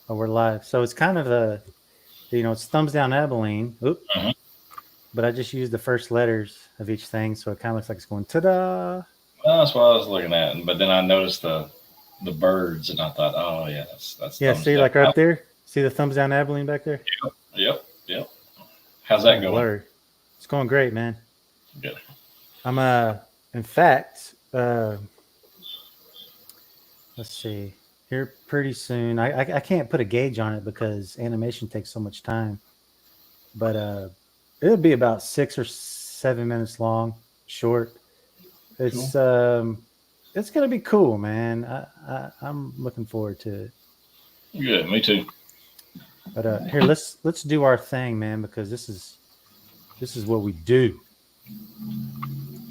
Oh, we're live. So it's kind of it's thumbs down Abilene. Oop. Mhm. But I just used the first letters of each thing, so it kind of looks like it's going ta-da. Well, that's what I was looking at, but then I noticed the birds, and I thought, oh yeah, that's Yeah, thumbs see, down. like right there. See the thumbs down Abilene back there? Yep, yep. It's How's kind that of going? blurry. It's going great, man. Good. I'm in fact, let's see. Here pretty soon. I can't put a gauge on it because animation takes so much time. But it'll be about 6 or 7 minutes long, short. Cool. It's gonna be cool, man. I'm looking forward to it. Good. Me too. But here, let's do our thing, man, because this is what we do.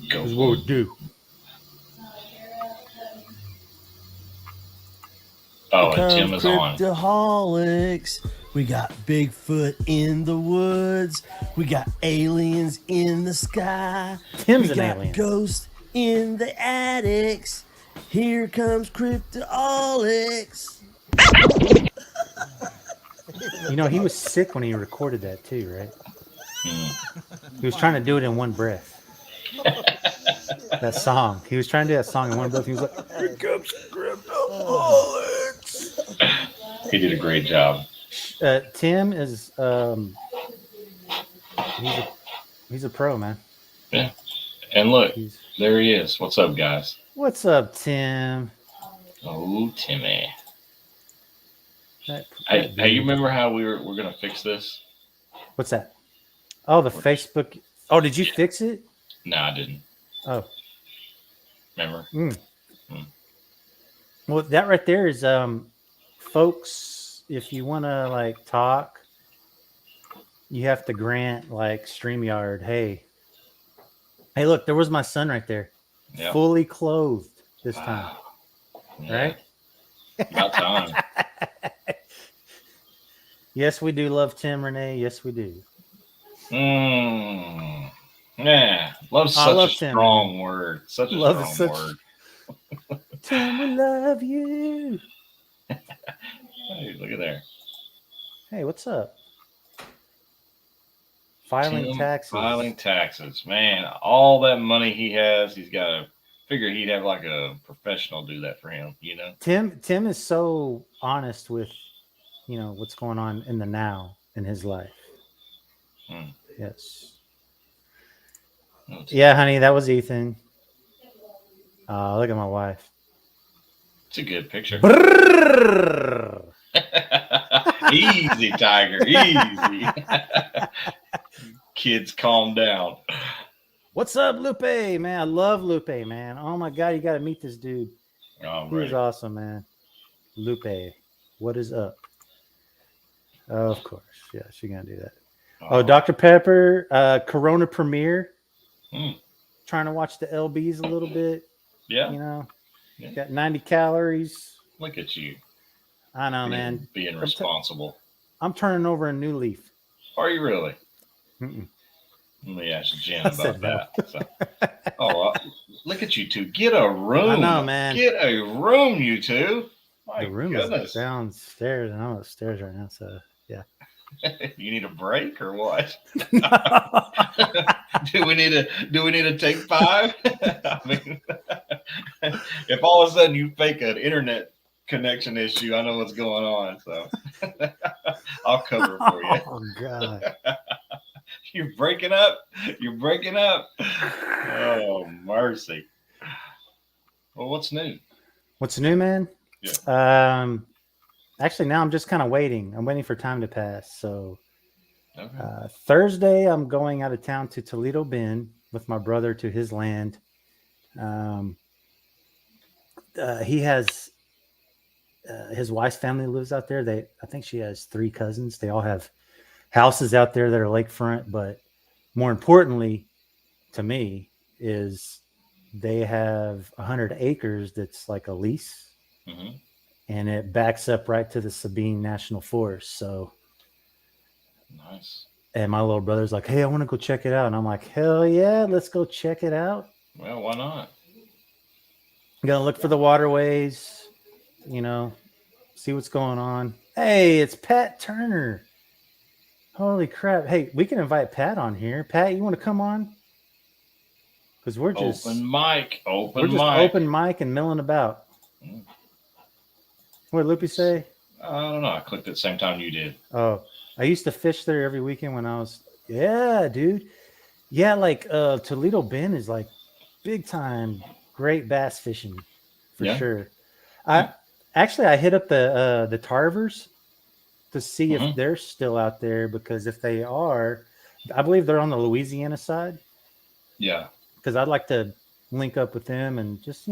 Go. This is what we do. Here Oh, and comes Tim is on. Cryptoholics. We got Bigfoot in the woods. We got aliens in the sky. Tim's We an got alien. ghosts in the attics. Here comes Cryptoholics. He was sick when he recorded that too, right? Mm. He was trying to do it in one breath. That song. He was trying to do that song in one breath. He was like, "Here comes Cryptoholics." He did a great job. Tim is he's a pro, man. Yeah. And look, He's there he is. What's up, guys? What's up, Tim? Oh, Timmy. That Hey, you dude. remember how we're gonna fix this? What's that? Oh, the Facebook. Oh, did you fix it? No, I didn't. Oh, Remember? well, that right there is folks. If you want to like talk, you have to grant like StreamYard. Hey, look, there was my son right there, Yeah. fully clothed this time, Yeah. right? About time. Yes, we do love Tim, Renee. Yes, we do. Yeah. Love's I such love a Tim, strong word. Such a Love is strong such. word. Tim, we love you. Hey, look at there. Hey, what's up? Filing Tim taxes. filing taxes. Man, all that money he has, he's got to figure he'd have like a professional do that for him, you know? Tim is so honest with what's going on in the now in his life. Hmm. Yes. It's Yeah, honey, that was Ethan. Look at my wife. a good picture. Brrrr. Easy, Tiger. Easy. Kids, calm down. What's up, Lupe? Man, I love Lupe, man. Oh my god, you got to meet this dude. I'm He is ready. awesome, man. Lupe, what is up? Oh, of course, yeah, she's gonna do that. Oh, Dr. Pepper, Corona Premiere. Hmm. Trying to watch the LBs a little bit. Yeah. Yeah. Got 90 calories. Look at you I know, man. being responsible. I'm turning over a new leaf. Are you really? Mm-mm. Let me ask Jen I about said no. that. So, look at you two. Get a room. I know, man. Get a room, you two. My The room goodness. is downstairs, and I'm upstairs right now. So yeah. You need a break or what? do we need to take 5? I mean, if all of a sudden you fake an internet connection issue, I know what's going on. So I'll cover it for you. Oh god. You're breaking up. You're breaking up. Oh mercy. Well, what's new? What's new, man? Yeah. Actually, now I'm just kind of waiting. I'm waiting for time to pass. So Okay. Thursday, I'm going out of town to Toledo Bend with my brother to his land. He has his wife's family lives out there. I think she has 3 cousins. They all have houses out there that are lakefront, but more importantly to me is they have 100 acres that's like a lease, Mm-hmm. and it backs up right to the Sabine National Forest. So Nice. and my little brother's like, hey, I want to go check it out. And I'm like, hell yeah, let's go check it out. Well, why not? I'm gonna look for the waterways, see what's going on. Hey, it's Pat Turner. Holy crap. Hey, we can invite Pat on here. Pat, you want to come on? Because we're just Open mic. we're just open mic and milling about. Mm. What did Loopy say? I don't know. I clicked at the same time you did. Oh, I used to fish there every weekend when I was dude. Yeah, like Toledo Bend is like big time great bass fishing for Yeah. sure. I hit up the Tarvers to see if they're still out there, because if they are, I believe they're on the Louisiana side. Yeah. Because I'd like to link up with them and just,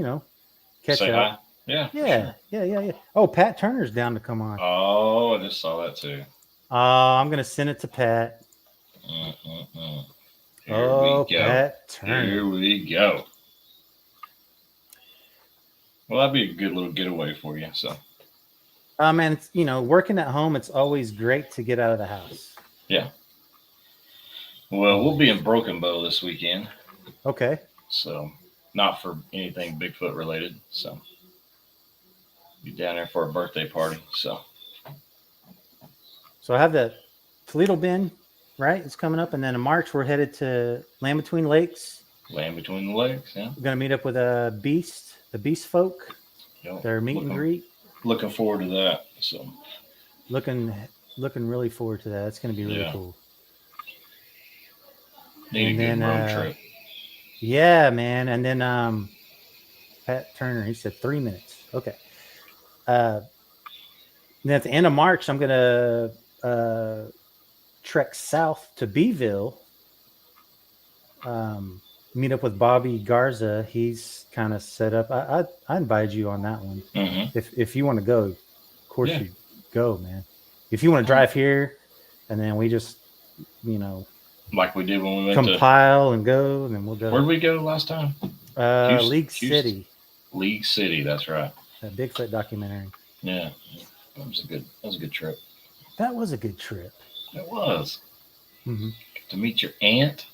catch Say up. hi. Yeah. for Yeah, sure. yeah. Oh, Pat Turner's down to come on. Oh, I just saw that too. I'm gonna send it to Pat. Here Oh, we go. Pat Turner. Here we go. Well, that'd be a good little getaway for you. So, Man, it's, working at home, it's always great to get out of the house. yeah. Well, we'll be in Broken Bow this weekend. Okay. So, not for anything Bigfoot related. So, be down there for a birthday party. So, So I have the Toledo Bend, right? It's coming up, and then in March we're headed to Land Between Lakes. land between the legs. Yeah. We're gonna meet up with the Beast folk. Yep. Their meet and greet. Looking forward to that. So, Looking really forward to that. It's gonna be really Yeah. cool. need And a good then, road trip. Yeah, man. And then Pat Turner, he said 3 minutes. Okay. Then at the end of March, I'm gonna trek south to Beeville. Meet up with Bobby Garza. He's kind of set up. I invited you on that one. Mm-hmm. If you want to go, of course Yeah. you go, man. If you want to drive here, and then we just Like we did when we went to. compile and go, and then we'll Where'd go. we go last time? League Houston. City, League City. That's right. that Bigfoot documentary. Yeah. That was a good trip. That was a good trip. It was. Mm-hmm. To meet your aunt.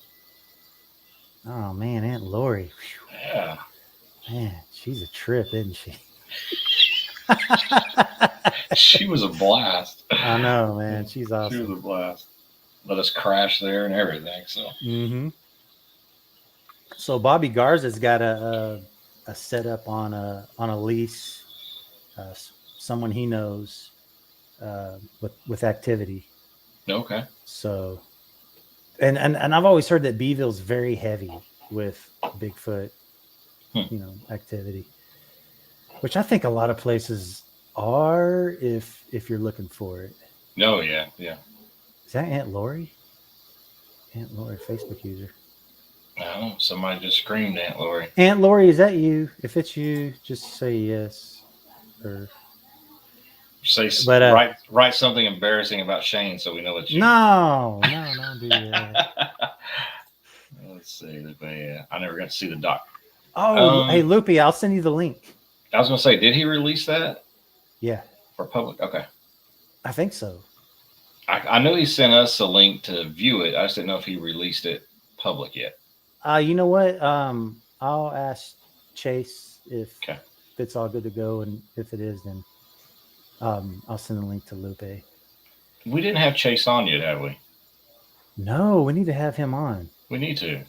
Oh man, Aunt Lori. Whew. Yeah. Man, she's a trip, isn't she? She was a blast. I know, man. She's She was awesome. a blast. Let us crash there and everything. So Mm-hmm. So Bobby Garza's got a setup on a lease. Someone he knows with activity. okay. So, and I've always heard that Beeville's very heavy with Bigfoot, activity, which I think a lot of places are if you're looking for it. No, yeah, yeah. Is that Aunt Lori? Aunt Lori, Facebook user. I don't know. Somebody just screamed Aunt Lori. Aunt Lori, is that you? If it's you, just say yes. Or Say But, write something embarrassing about Shane so we know it's you. no, don't do that. Let's see. But yeah, I never got to see the doc. Oh, hey, Loopy, I'll send you the link. I was gonna say, did he release that Yeah, for public? Okay. I think so. I know he sent us a link to view it. I just didn't know if he released it public yet. You know what? I'll ask Chase if Okay. it's all good to go, and if it is, then I'll send a link to Lupe. We didn't have Chase on yet, have we? No, we need to have him on. We need to.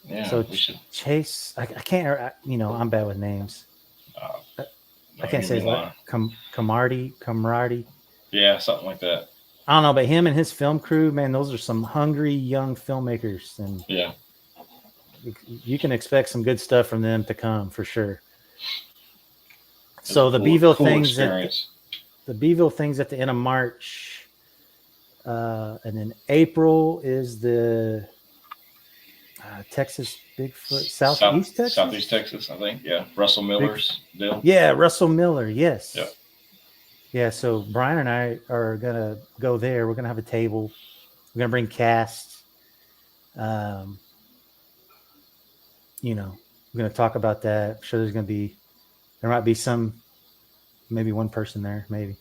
Yeah. So we should. Chase, I can't. I'm bad with names. I can't say his last. Camardi. Yeah, something like that. I don't know, but him and his film crew, man, those are some hungry young filmmakers, and Yeah. you can expect some good stuff from them to come for sure. So the Cool- Beeville cool things, experience. the Beeville things at the end of March, and then April is the Texas Bigfoot Southeast Texas. Southeast Texas, I think. Yeah. Russell Miller's deal. Yeah, Russell Miller. Yes. Yep. Yeah. So Brian and I are gonna go there. We're gonna have a table. We're gonna bring cast. We're gonna talk about that. I'm sure there might be maybe one person there, maybe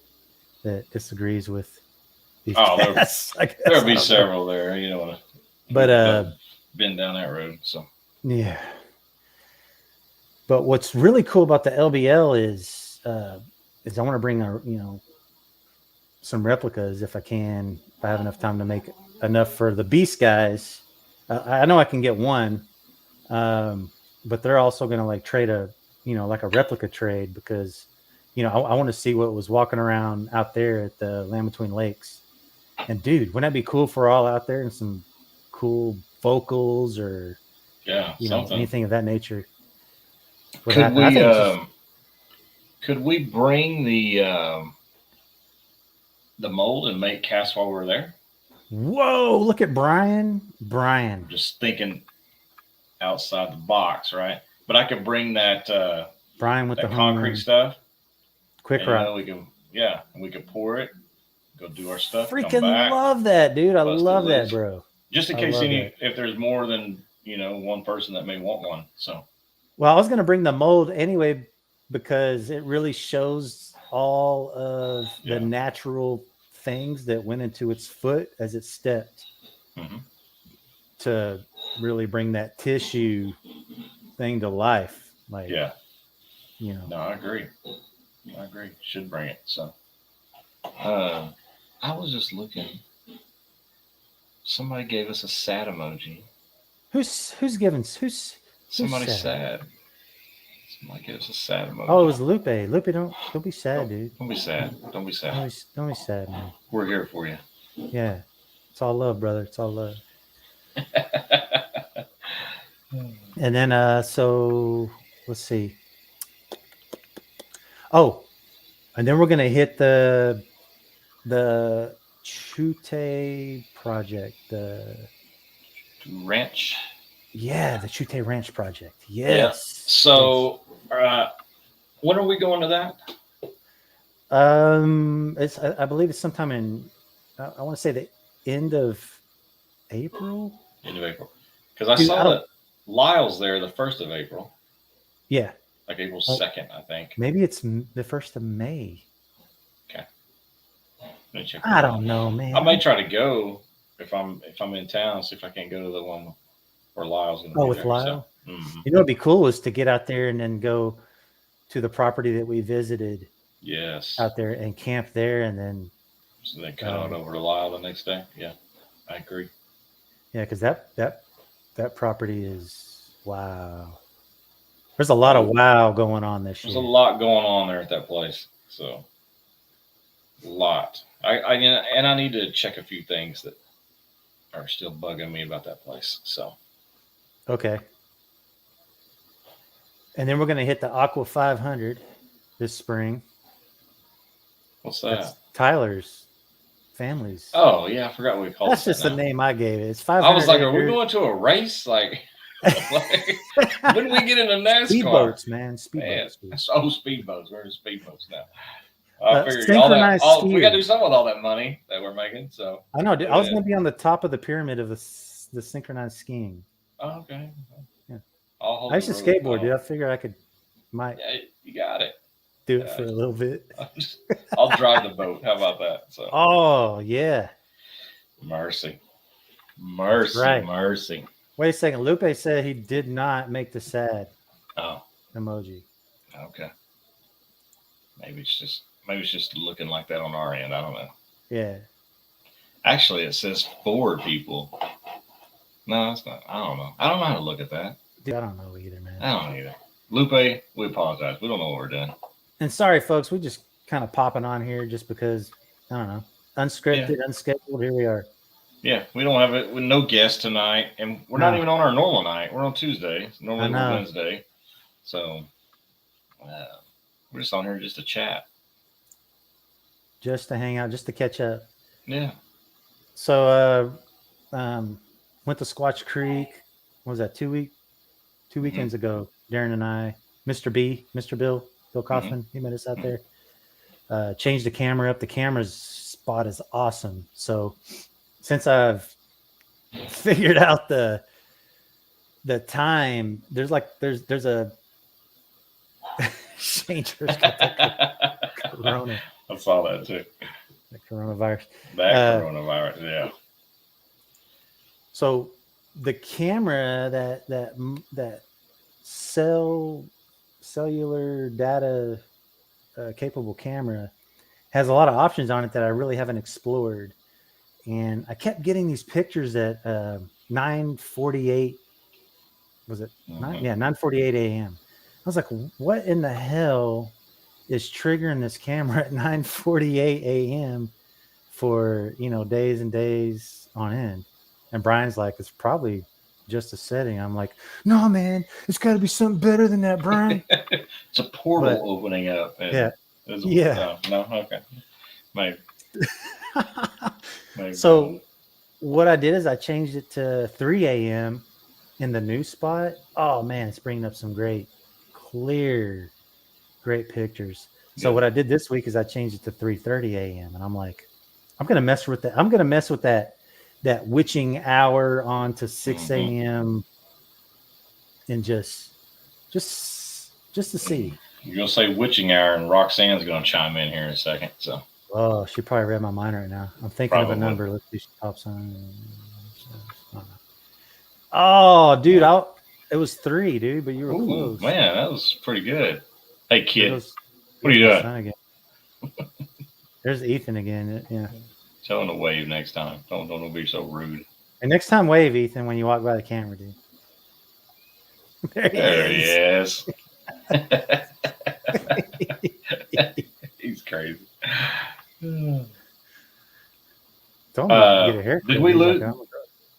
that disagrees with these casts. I guess. There'll I be don't know. several there. You don't want to. But been down that road. So yeah. But what's really cool about the LBL is is I want to bring some replicas if I can, if I have enough time to make enough for the beast guys. I know I can get one, but they're also going to like trade like a replica trade because, I want to see what was walking around out there at the Land Between Lakes. And dude, wouldn't that be cool for all out there and some cool vocals or something. anything of that nature? Could we bring the mold and make casts while we're there? Whoa, look at Brian. I'm just thinking outside the box, right? But I could bring that Brian with that the concrete stuff. Quick Rock. We could pour it, go do our stuff. Freaking come back, love that, dude. I love that, bro. Just in case if there's more than one person that may want one. So well, I was gonna bring the mold anyway because it really shows all of the natural things that went into its foot as it stepped to really bring that tissue thing to life. Like, No, I agree. Should bring it. So, I was just looking. Somebody gave us a sad emoji. Who's Somebody sad? Somebody gave us a sad emoji. Oh, it was Lupe. Lupe, don't be sad, dude. Don't be sad. Don't be sad. Don't be sad, man. We're here for you. Yeah, it's all love, brother. It's all love. And then, so let's see. Oh, and then we're gonna hit the Chute project, the ranch. Yeah, the Chute Ranch project. Yes. Yeah. So, when are we going to that? I believe it's sometime in. I want to say the end of April. End of April, because I saw that Lyle's there the 1st of April. Yeah. Like April 2nd, I think. Maybe it's the 1st of May. Okay. Let me check. I don't know, man. I may try to go if I'm in town. See if I can't go to the one where Lyle's going to be. Oh, with there, Lyle. So. Mm-hmm. It'd be cool is to get out there and then go to the property that we visited. Yes. Out there and camp there, and then. So then cut it over to Lyle the next day. Yeah, I agree. Yeah, because that property is wow. There's a lot of wow going on this year. There's a lot going on there at that place. So a lot. I need to check a few things that are still bugging me about that place. So okay. And then we're gonna hit the Aqua 500 this spring. What's that? That's Tyler's family's. Oh yeah, I forgot what we called it. That's just the name I gave it. It's 500. I was like, are we going to a race? Like when we get into NASCAR? Speedboats, man. Speedboats. Speedboats. We're in speedboats now. I figured we got to do something with all that money that we're making. So I know. Dude, I was going to be on the top of the pyramid of the synchronized skiing. Oh, okay. Yeah. I used to skateboard, dude. I figured I could. Yeah, you got it. Do it for a little bit. I'll drive the boat. How about that? So. Oh yeah. Mercy. Right. Mercy. Wait a second. Lupe said he did not make the sad emoji. Okay. Maybe it's just looking like that on our end. I don't know. Yeah. Actually, it says 4 people. No, it's not. I don't know. I don't know how to look at that. Dude, I don't know either, man. I don't either. Lupe, we apologize. We don't know what we're doing. And sorry, folks. We just kind of popping on here just because, I don't know, unscripted, unscheduled. Here we are. Yeah, we don't have it with no guests tonight, and we're not even on our normal night. We're on Tuesday. Normally we're Wednesday, so we're just on here just to chat, just to hang out, just to catch up. Yeah. So, went to Squatch Creek. What was that? 2 weekends ago. Darren and I, Mr. Bill Kaufman, he met us out there. Changed the camera up. The camera's spot is awesome. So. Since I've figured out the time, there's a changer's got the corona. I saw that too. The coronavirus. Coronavirus, yeah. So the camera that cellular data capable camera has a lot of options on it that I really haven't explored. And I kept getting these pictures at 9:48. Was it nine? Mhm. Yeah, 9:48 a.m. I was like, what in the hell is triggering this camera at 9:48 a.m. for days and days on end? And Brian's like, it's probably just a setting. I'm like, no, man, it's got to be something better than that, Brian. It's a portal But- opening up. Yeah. It's Yeah. No, okay. Maybe. So what I did is I changed it to 3 a.m. in the new spot. Oh man, it's bringing up some great pictures. So Good. what I did this week is I changed it to 3:30 a.m. and I'm like, I'm gonna mess with that. I'm gonna mess with that witching hour on to 6 a.m. and just to see. You're gonna say witching hour, and Roxanne's gonna chime in here in a second. So Oh, she probably read my mind right now. I'm thinking of Probably. a number. Let's see if she pops on. Oh, dude, it was 3, dude, but you were ooh, close. man, that was pretty good. Hey There kid, goes- what are you there's doing? my son again. There's Ethan again. Yeah. Tell him to wave next time. Don't be so rude. And next time, wave, Ethan, when you walk by the camera, dude. There he is. He's crazy. Don't Uh, get a haircut. did we dude, lose- like I'm-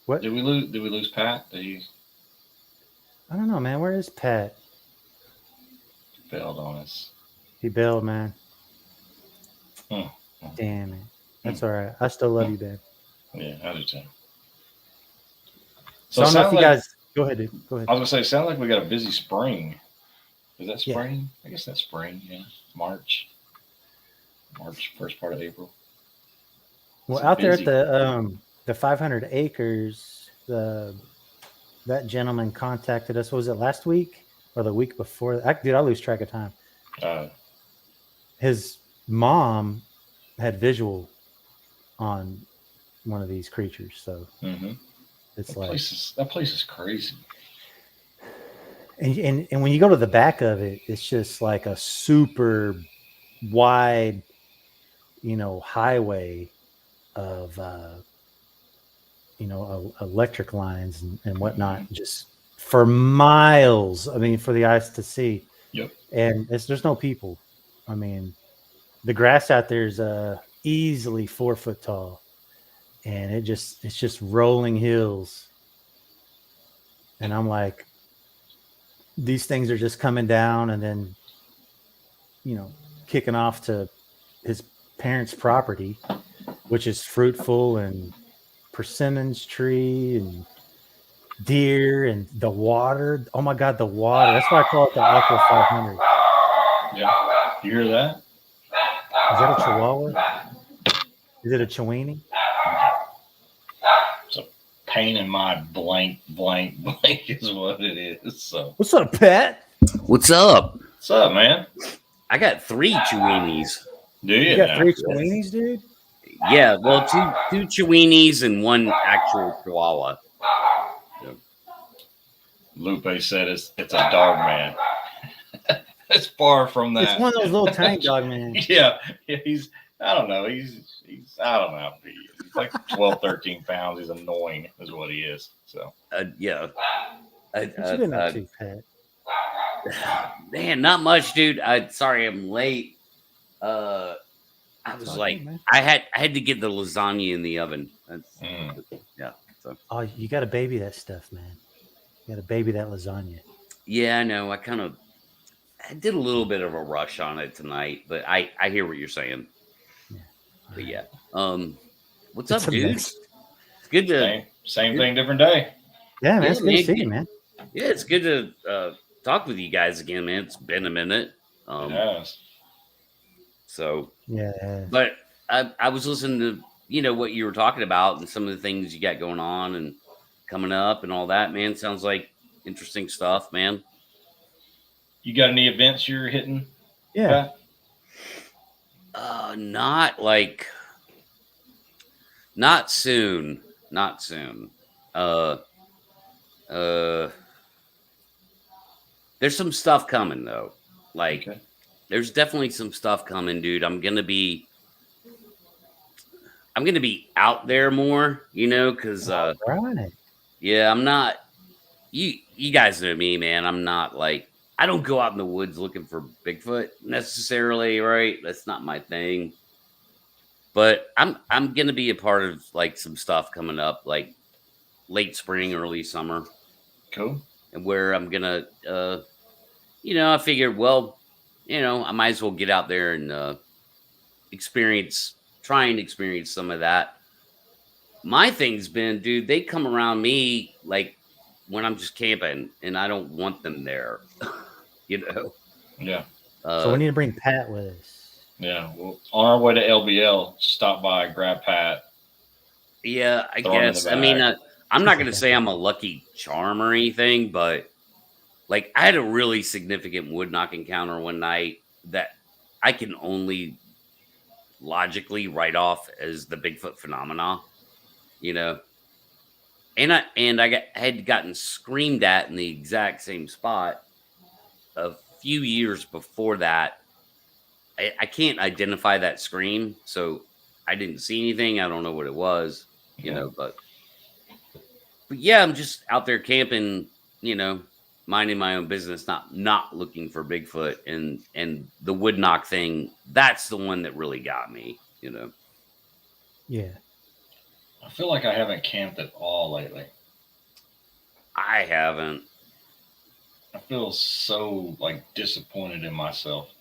What? Did we lose Pat? He I don't know, man. Where is Pat? failed on us. He bailed, man. Hmm. Damn it. That's all right. I still love you, babe. Yeah, I do too. So I don't know if sound you like- guys. Go ahead, dude. Go ahead. I was gonna say, sound like we got a busy spring. Is that Yeah. spring? I guess that's spring. Yeah, March, first part of April. Well, It's out there busy. at the 500 acres, that gentleman contacted us. Was it last week or the week before? Dude, I lose track of time. His mom had visual on one of these creatures, so it's that like, place is crazy. and when you go to the back of it, it's just like a super wide, highway of electric lines and whatnot, just for miles. I mean, for the eyes to see. Yep. And there's no people. I mean, the grass out there is easily 4 foot tall, and it's just rolling hills. And I'm like, these things are just coming down and then, kicking off to his parents' property, which is fruitful and persimmons tree and deer and the water. Oh my God, the water. That's why I call it the Aqua 500. Yeah, you hear that? Is that a Chihuahua? Is it a Chiweenie? It's a pain in my blank is what it is. So What's up, Pat? What's up? what's up, man? I got 3 Chiweenies. Do you? You got now? 3 Chiweenies, dude? Yeah, well, two Chiweenies and 1 actual Chihuahua. Lupe said it's a dog man. It's far from that. It's one of those little tiny dog man. Yeah, he's I don't know. He's I don't know how big he is. He's like 12, 13 pounds. He's annoying, is what he is. So Yeah. What you been up to, Pat? Man, not much, dude. Sorry, I'm late. I was all like, good, man. I had to get the lasagna in the oven. That's, yeah. So Oh, you got to baby that stuff, man. You got to baby that lasagna. yeah, I know. I did a little bit of a rush on it tonight, but I hear what you're saying. Yeah. But yeah. What's It's up, a dude? mess. It's good to same thing, different day. Yeah, man. Yeah, It's good to man. see you, man. yeah, it's good to talk with you guys again, man. It's been a minute. Yes. So Yeah. but I was listening to what you were talking about and some of the things you got going on and coming up and all that, man. Sounds like interesting stuff, man. You got any events you're hitting? Yeah. Not soon. There's some stuff coming though. Like Okay. there's definitely some stuff coming, dude. I'm gonna be out there more, because Right. yeah, I'm not. You guys know me, man. I'm not like I don't go out in the woods looking for Bigfoot necessarily, right? That's not my thing. But I'm gonna be a part of like some stuff coming up, like late spring, early summer, Cool. and where I'm gonna, I figured, well, I might as well get out there and try and experience some of that. My thing's been, dude, they come around me like when I'm just camping, and I don't want them there, Yeah. So we need to bring Pat with us. Yeah. Well, on our way to LBL, stop by, grab Pat. Yeah, I Throw 'em in guess. the I mean, bag. I'm not going to say I'm a lucky charm or anything, but like I had a really significant wood knock encounter one night that I can only logically write off as the Bigfoot phenomena, And I had gotten screamed at in the exact same spot a few years before that. I can't identify that scream, so I didn't see anything. I don't know what it was, but yeah, I'm just out there camping, minding my own business, not looking for Bigfoot, and the wood knock thing. That's the one that really got me, Yeah. I feel like I haven't camped at all lately. I haven't. I feel so like disappointed in myself.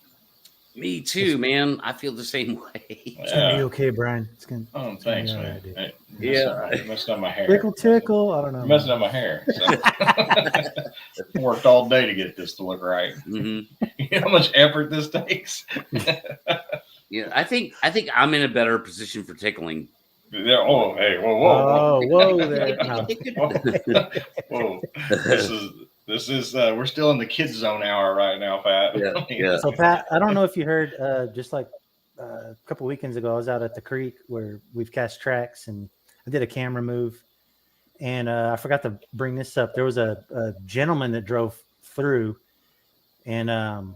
Me too, man. I feel the same way. It's gonna be okay, Brian. It's gonna. Oh, thanks, Yeah, man. I do. Hey, Yeah. you messed up my hair. Tickle. I don't know. You're messing up my hair. So. Worked all day to get this to look right. Mm-hmm. You know how much effort this takes? Yeah, I think I'm in a better position for tickling. Yeah, oh, hey, whoa. Whoa there. No. Whoa. This is we're still in the kids zone hour right now, Pat. Yeah. So Pat, I don't know if you heard, just like a couple weekends ago, I was out at the creek where we've cast tracks, and I did a camera move, and I forgot to bring this up. There was a gentleman that drove through, and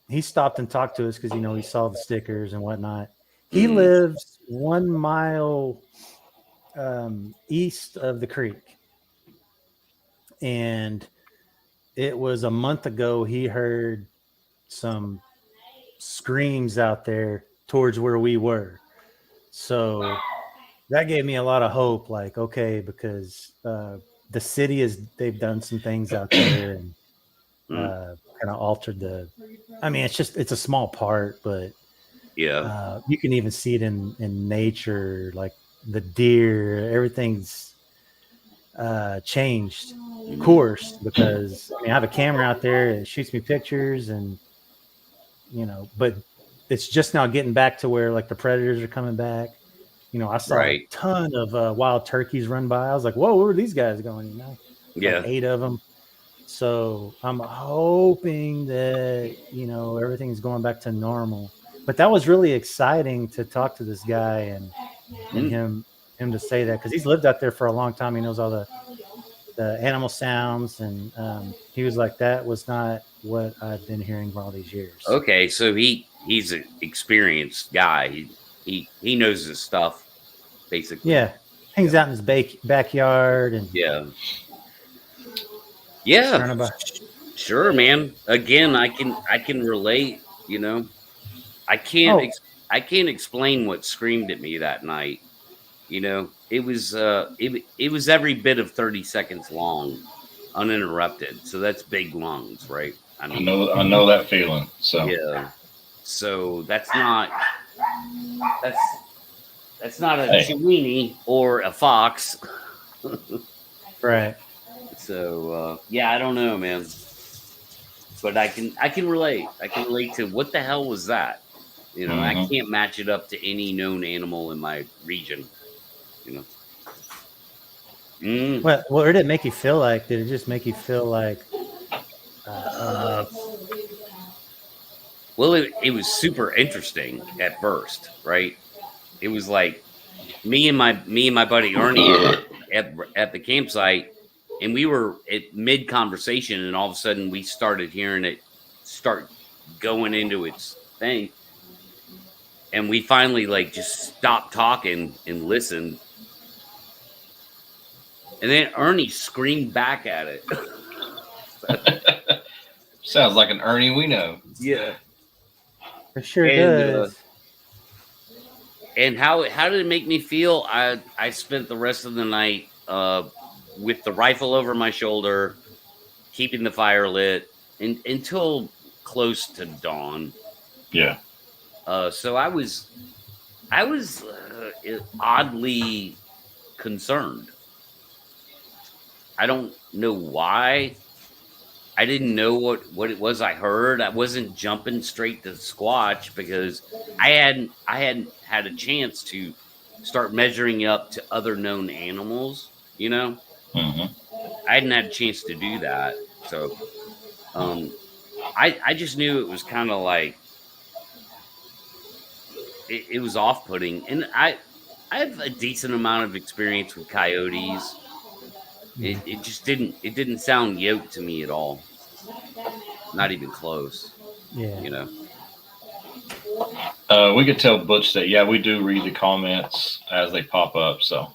he stopped and talked to us because he saw the stickers and whatnot. He lives 1 mile east of the creek, and it was a month ago he heard some screams out there towards where we were. So that gave me a lot of hope, like, okay, because the city they've done some things out there and kind of altered it's a small part, but Yeah. You can even see it in nature, like the deer, everything's changed course because I have a camera out there, it shoots me pictures, and but it's just now getting back to where like the predators are coming back. I saw a ton of wild turkeys run by. I was like, whoa, where are these guys going? Yeah. Like 8 of them. So I'm hoping that everything's going back to normal. But that was really exciting to talk to this guy and him to say that, because he's lived out there for a long time. He knows all the animal sounds, and he was like, that was not what I've been hearing for all these years. Okay, so he's an experienced guy. He knows his stuff, basically. Yeah, hangs out in his backyard and yeah. Sure, man. Again, I can relate. I can't explain what screamed at me that night. It was it was every bit of 30 seconds long, uninterrupted. So that's big lungs, right? I know that feeling. So yeah. So that's not a Chiweenie or a fox. Right. So yeah, I don't know, man. But I can relate. I can relate to what the hell was that? I can't match it up to any known animal in my region. Well, what did it make you feel like? Did it just make you feel like? Well, it was super interesting at first, right? It was like me and my buddy Ernie at the campsite, and we were at mid conversation, and all of a sudden we started hearing it start going into its thing. And we finally like just stopped talking and listened. And then Ernie screamed back at it. Sounds like an Ernie we know. Yeah. For sure And, does. And how did it make me feel? I spent the rest of the night with the rifle over my shoulder, keeping the fire lit until close to dawn. Yeah. So I was oddly concerned. I don't know why. I didn't know what it was I heard. I wasn't jumping straight to Squatch because I hadn't had a chance to start measuring up to other known animals. You know, Mm-hmm. I hadn't had a chance to do that. So, I just knew it was kind of like it was off-putting, and I have a decent amount of experience with coyotes. It just didn't sound yoked to me at all. Not even close. Yeah. You know. We could tell Butch that, yeah, we do read the comments as they pop up. So,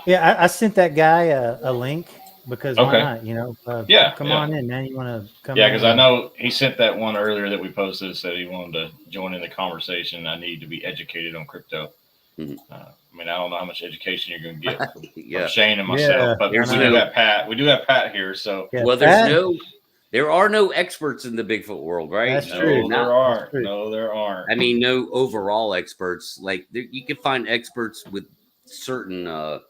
Yeah, I sent that guy a link because why Okay. not? You know, Yeah, come yeah. on in, man. You want to come? yeah, in because I and- know he sent that one earlier that we posted, said he wanted to join in the conversation. I need to be educated on crypto. Mhm. I mean, I don't know how much education you're going to get from Yeah. Shane and myself, Yeah, but we there's do no- have Pat. We do have Pat here, so Yeah, Well, that- there are no experts in the Bigfoot world, right? That's no, true. there That's aren't. true. No, there aren't. I mean, no overall experts. Like you can find experts with certain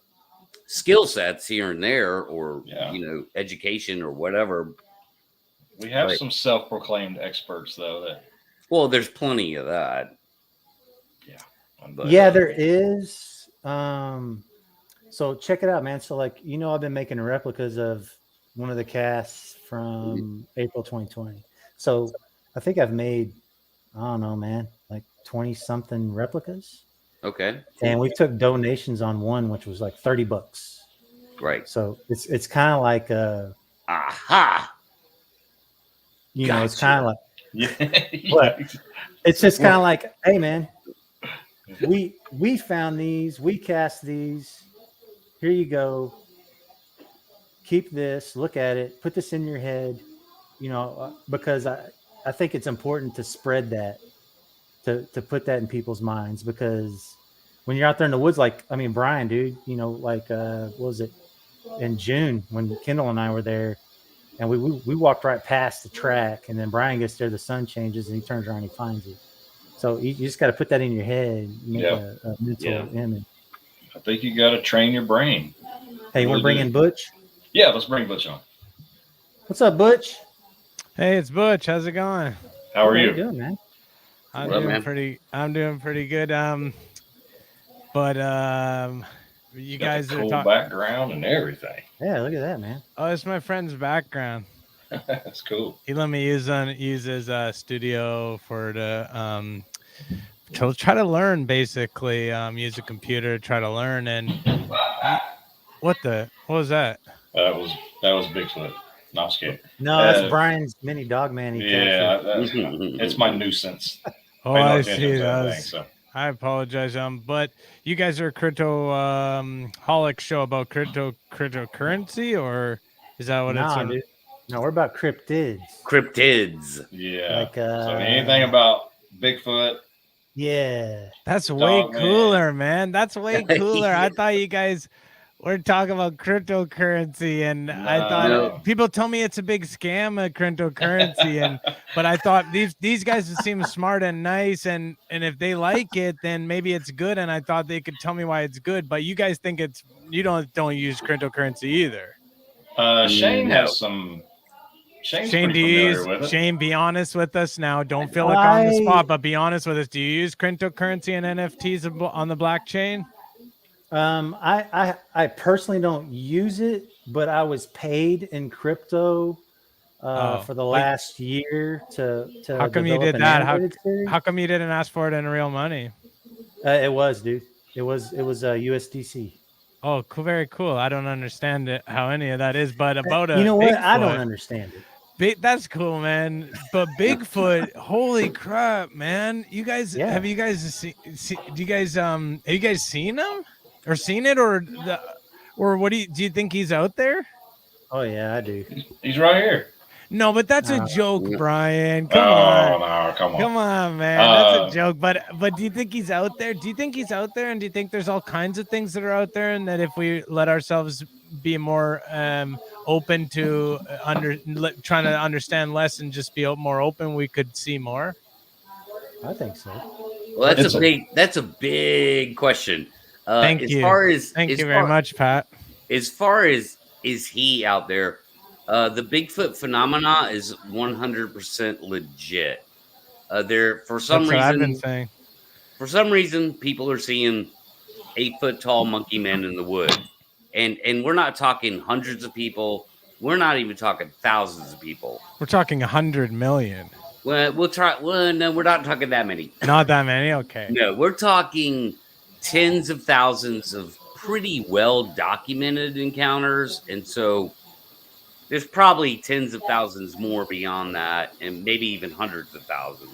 skill sets here and there, or Yeah. education or whatever. We have Right. some self-proclaimed experts, though. That Well, there's plenty of that. But, yeah, there is. So check it out, man. So like, I've been making replicas of one of the casts from April 2020. So I think I've made, I don't know, man, like 20 something replicas. Okay. And we took donations on one, which was like $30. Right. So it's kind of like Aha. it's Gotcha. kind of like, yeah, What? it's just kind of like, hey man, we found these, we cast these. Here you go. Keep this, look at it, put this in your head, because I think it's important to spread that, to put that in people's minds, because when you're out there in the woods, like, I mean, Brian, dude, what was it in June when Kendall and I were there, and we walked right past the track, and then Brian gets there, the sun changes, and he turns around and he finds it. So you just got to put that in your head, make Yeah. a mental image. I think you got to train your brain. Hey, you want to bring in Butch? Yeah, let's bring Butch on. What's up, Butch? Hey, it's Butch. How's it going? How are How you? doing, man? I'm Well, doing man. pretty good. But you Got guys the are cool talking. background and everything. Yeah, look at that, man. Oh, it's my friend's background. That's cool. He let me use his studio to try to learn, basically. Use a computer to try to learn. And what was that? That was Bigfoot. No, I'm just kidding. No, that's Uh, Brian's mini dog man. He Yeah, captured. it's my nuisance. Oh, Pay no I attention see. to that thing, so. I apologize. But you guys are a crypto-holic show about cryptocurrency, or is that what Nah, it's? dude. No, we're about cryptids. Cryptids. Yeah. Like, so anything about Bigfoot? Yeah. That's way Dog man. cooler, man. That's way cooler. I thought you guys were talking about cryptocurrency, and I thought No. people tell me it's a big scam of cryptocurrency, but I thought these guys seem smart and nice, and if they like it, then maybe it's good. And I thought they could tell me why it's good, but you guys think you don't use cryptocurrency either. Shane No. has some. Shane's Shane, pretty do you familiar with use, it. Shane, be honest with us now. Don't feel like on the I- spot, but be honest with us. Do you use cryptocurrency and NFTs on the blockchain? I personally don't use it, but I was paid in crypto for the wait. last year to How come you develop did an that? animated series. How come you didn't ask for it in real money? It was, dude. It was USDC. Oh, cool, very cool. I don't understand how any of that is, but about You know what? I Bigfoot, don't understand it. That's cool, man. But Bigfoot, holy crap, man! You guys, Yeah. have you guys do you guys have you guys seen him or seen it or what do you think he's out there? Oh yeah, I do. He's right here. No, but that's a Uh, joke, yeah. Brian. Come Oh on. no, come on. Come on, man. That's Uh, a joke. But do you think he's out there? Do you think he's out there? And do you think there's all kinds of things that are out there? And that if we let ourselves be more open to trying to understand less and just be more open, we could see more? I think so. Well, It's that's a big question. Thank as you. Far as, Thank as you very far- much, Pat. As far as is he out there, the Bigfoot phenomena is 100% legit. There for some That's what I've been reason, saying. people are seeing 8-foot tall monkey men in the wood, and we're not talking hundreds of people. We're not even talking thousands of people. We're talking 100 million. Well, we'll try. Well, no, we're not talking that many. Not that many. Okay. No, we're talking tens of thousands of pretty well documented encounters, and so there's probably tens of thousands more beyond that, and maybe even hundreds of thousands.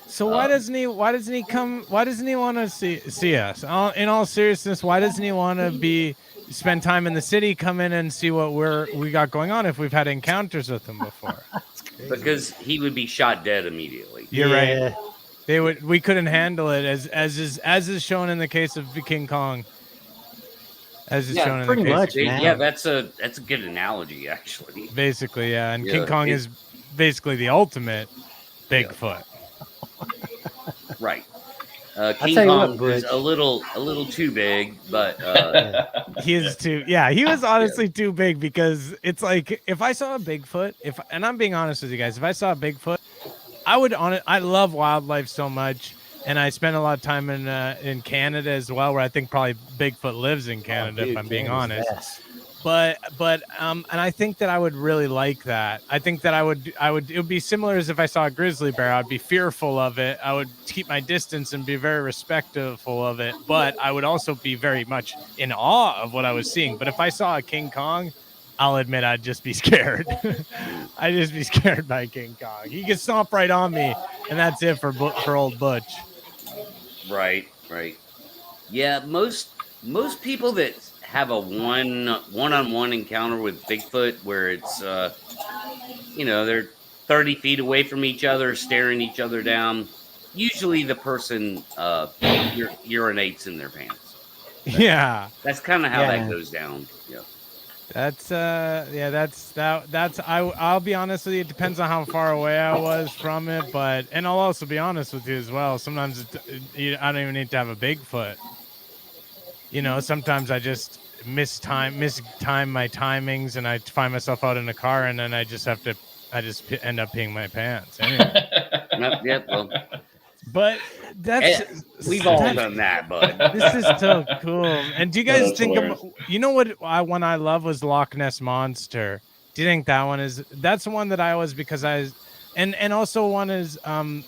So why doesn't he want to see us? In all seriousness, why doesn't he want to spend time in the city, come in and see what we got going on if we've had encounters with him before? Because he would be shot dead immediately. You're right. Yeah. We couldn't handle it as is shown in the case of King Kong. As is Yeah, shown in pretty the case much, of, man. Yeah, that's a good analogy, actually. basically, yeah. And Yeah, King Kong it- is basically the ultimate Bigfoot. Right. tell King you what, Kong Bridge. is a little too big, but He is too. Yeah, he was honestly too big because it's like if I saw a Bigfoot, and I'm being honest with you guys, if I saw a Bigfoot, I love wildlife so much, and I spend a lot of time in Canada as well, where I think probably Bigfoot lives in Canada, if I'm being honest. Yes. But and I think that I would really like that. I think that I would it would be similar as if I saw a grizzly bear. I'd be fearful of it. I would keep my distance and be very respectful of it, but I would also be very much in awe of what I was seeing. But if I saw a King Kong, I'll admit I'd just be scared. I'd just be scared by King Kong. He could stomp right on me, and that's it for old Butch. right. Yeah, most people that have a one-on-one encounter with Bigfoot where it's they're 30 feet away from each other, staring each other down. Usually the person urinates in their pants. Yeah. That's kind of how Yeah. that goes down. Yeah. I'll be honest with you, it depends on how far away I was from it, and I'll also be honest with you as well. Sometimes I don't even need to have a Bigfoot. Sometimes I just mistime my timings, and I find myself out in a car, and then I just end up peeing my pants anyway. Yep. Well, But we've all done that, bud. This is so cool. And do you guys That's think hilarious. one I love was Loch Ness Monster? Do you think that one is? That's the one that I was because and also one is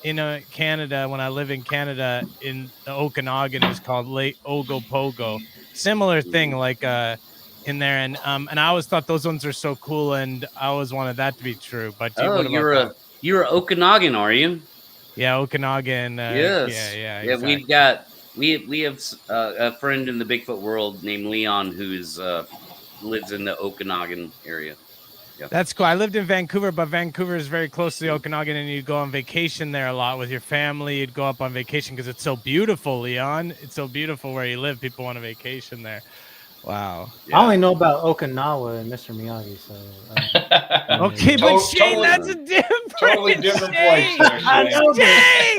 in Canada, when I live in Canada in the Okanagan, is called Lake Ogopogo. Similar thing like in there, and I always thought those ones are so cool, and I always wanted that to be true. But what about that? You're a Okanagan, are you? Yeah, Okanagan. Yes. Yeah. Yeah, Exactly. we have a friend in the Bigfoot world named Leon who's lives in the Okanagan area. That's cool. I lived in Vancouver, but Vancouver is very close to the Okanagan, and you'd go on vacation there a lot with your family. You'd go up on vacation because it's so beautiful, Leon. It's so beautiful where you live. People want a vacation there. Wow. I only know about Okinawa and Mr. Miyagi, so Okay, but Shane, Totally- that's a different. Totally different place there, I Shane. know, but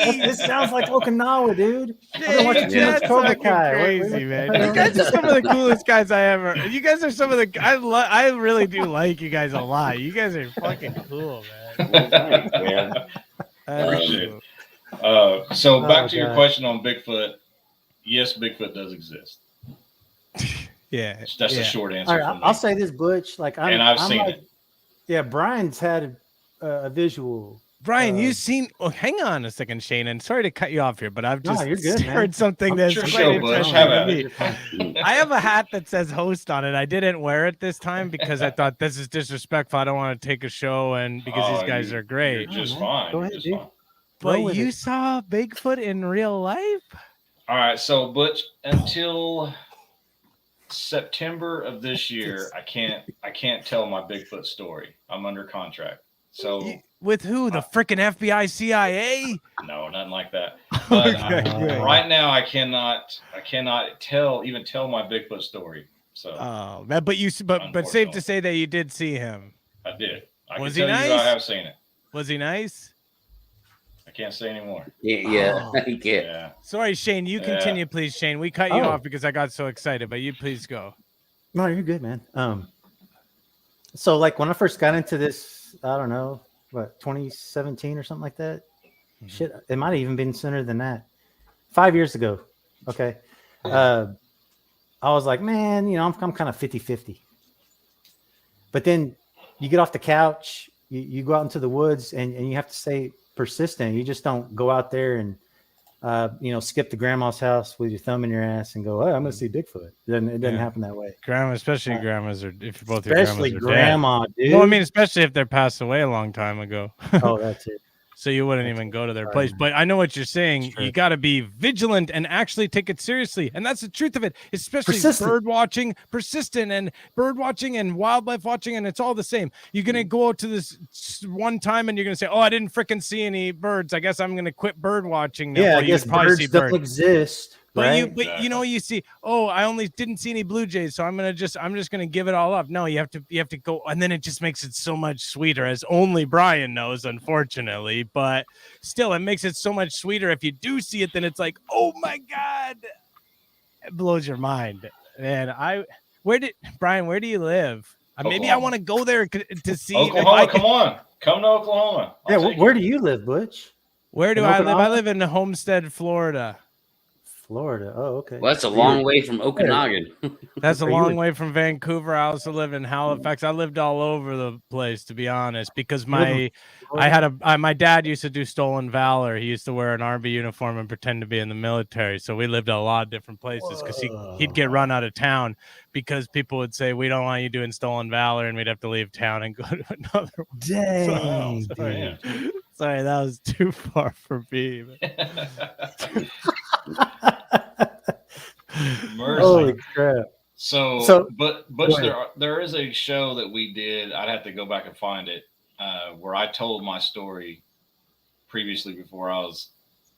Shane! this sounds like Okinawa, dude. I've been watching too much That's Cobra fucking Kai. crazy, man. You guys are some of the coolest guys I ever. You guys are some of the. I really do like you guys a lot. You guys are fucking cool, man. Thanks, man. That's Appreciate cool. So back to your God. question on Bigfoot. Yes, Bigfoot does exist. Yeah, That's yeah. the short answer All right, from me. I'll say this, Butch. Like, And I've I'm seen like, it. Yeah, Brian's had a visual Brian, you seen? Oh, hang on a second, Shane. And sorry to cut you off here, but I've No, just you're good, man. heard something that's Sure, quite show, Butch. interesting Have to at me. You're fine. I have a hat that says host on it. I didn't wear it this time because I thought this is disrespectful. I don't want to take a show and because Oh, these guys are great. You're just Oh, man. fine. Go You're ahead, just dude. fine. But Roll with you it. saw Bigfoot in real life? All right, so Butch, until September of this year, I can't tell my Bigfoot story. I'm under contract. So With who? The freaking FBI, CIA? no, nothing like that. But Okay, good. right now, I cannot even tell my Bigfoot story. So Oh, but safe to Unfortunately. say that you did see him. I did. I Was can he tell you I nice? have seen it. Was he nice? I can't say anymore. Yeah, Oh. you can't. Yeah. Sorry, Shane. You Yeah. continue, please, Shane. We cut you Oh. off because I got so excited, but you please go. No, you're good, man. So like when I first got into this, I don't know, what, 2017 or something like that. Shit, it might have even been sooner than that. 5 years ago. Okay. I was like, man, I'm kind of 50-50. But then you get off the couch, you go out into the woods and you have to stay persistent. You just don't go out there and skip to grandma's house with your thumb in your ass and go, oh, I'm gonna see Bigfoot. It doesn't Yeah. happen that way. Grandma, especially grandmas are if both your Especially grandmas are dead. grandma, dude. Well, I mean, especially if they're passed away a long time ago. Oh, that's it. So you wouldn't That's even go to their right, place. man. But I know what you're saying. That's true. You got to be vigilant and actually take it seriously. And that's the truth of it, especially Persistent. bird watching, persistent and bird watching and wildlife watching. And it's all the same. You're going to go out to this one time and you're going to say, oh, I didn't freaking see any birds. I guess I'm going to quit bird watching. now." Yeah, Well, I you guess could probably birds see don't birds. exist. But right? you know, you see, oh, I only didn't see any blue jays, so I'm just gonna give it all up. No, you have to go, and then it just makes it so much sweeter, as only Brian knows, unfortunately. But still, it makes it so much sweeter if you do see it. Then it's like, oh my god, it blows your mind. And Brian? Where do you live? Maybe I Oklahoma. want to go there to see. if Oklahoma, I come on. Come to Oklahoma. Yeah, I'll take where you. do you live, Butch? Where do In I live? I Okinawa? live in Homestead, Florida. Florida. Oh, okay. Well, that's a So long you're- way from Okanagan. That's a Are you long in- way from Vancouver. I also lived in Halifax. I lived all over the place, to be honest, because You live in my dad used to do stolen valor. He used to wear an Army uniform and pretend to be in the military. So we lived a lot of different places because he'd get run out of town because people would say, we don't want you doing stolen valor, and we'd have to leave town and go to another one. Dang, Sorry. dude. Sorry, that was too far for me. Mercy. Holy crap. So, but go ahead. there is a show that we did. I'd have to go back and find it, where I told my story previously before I was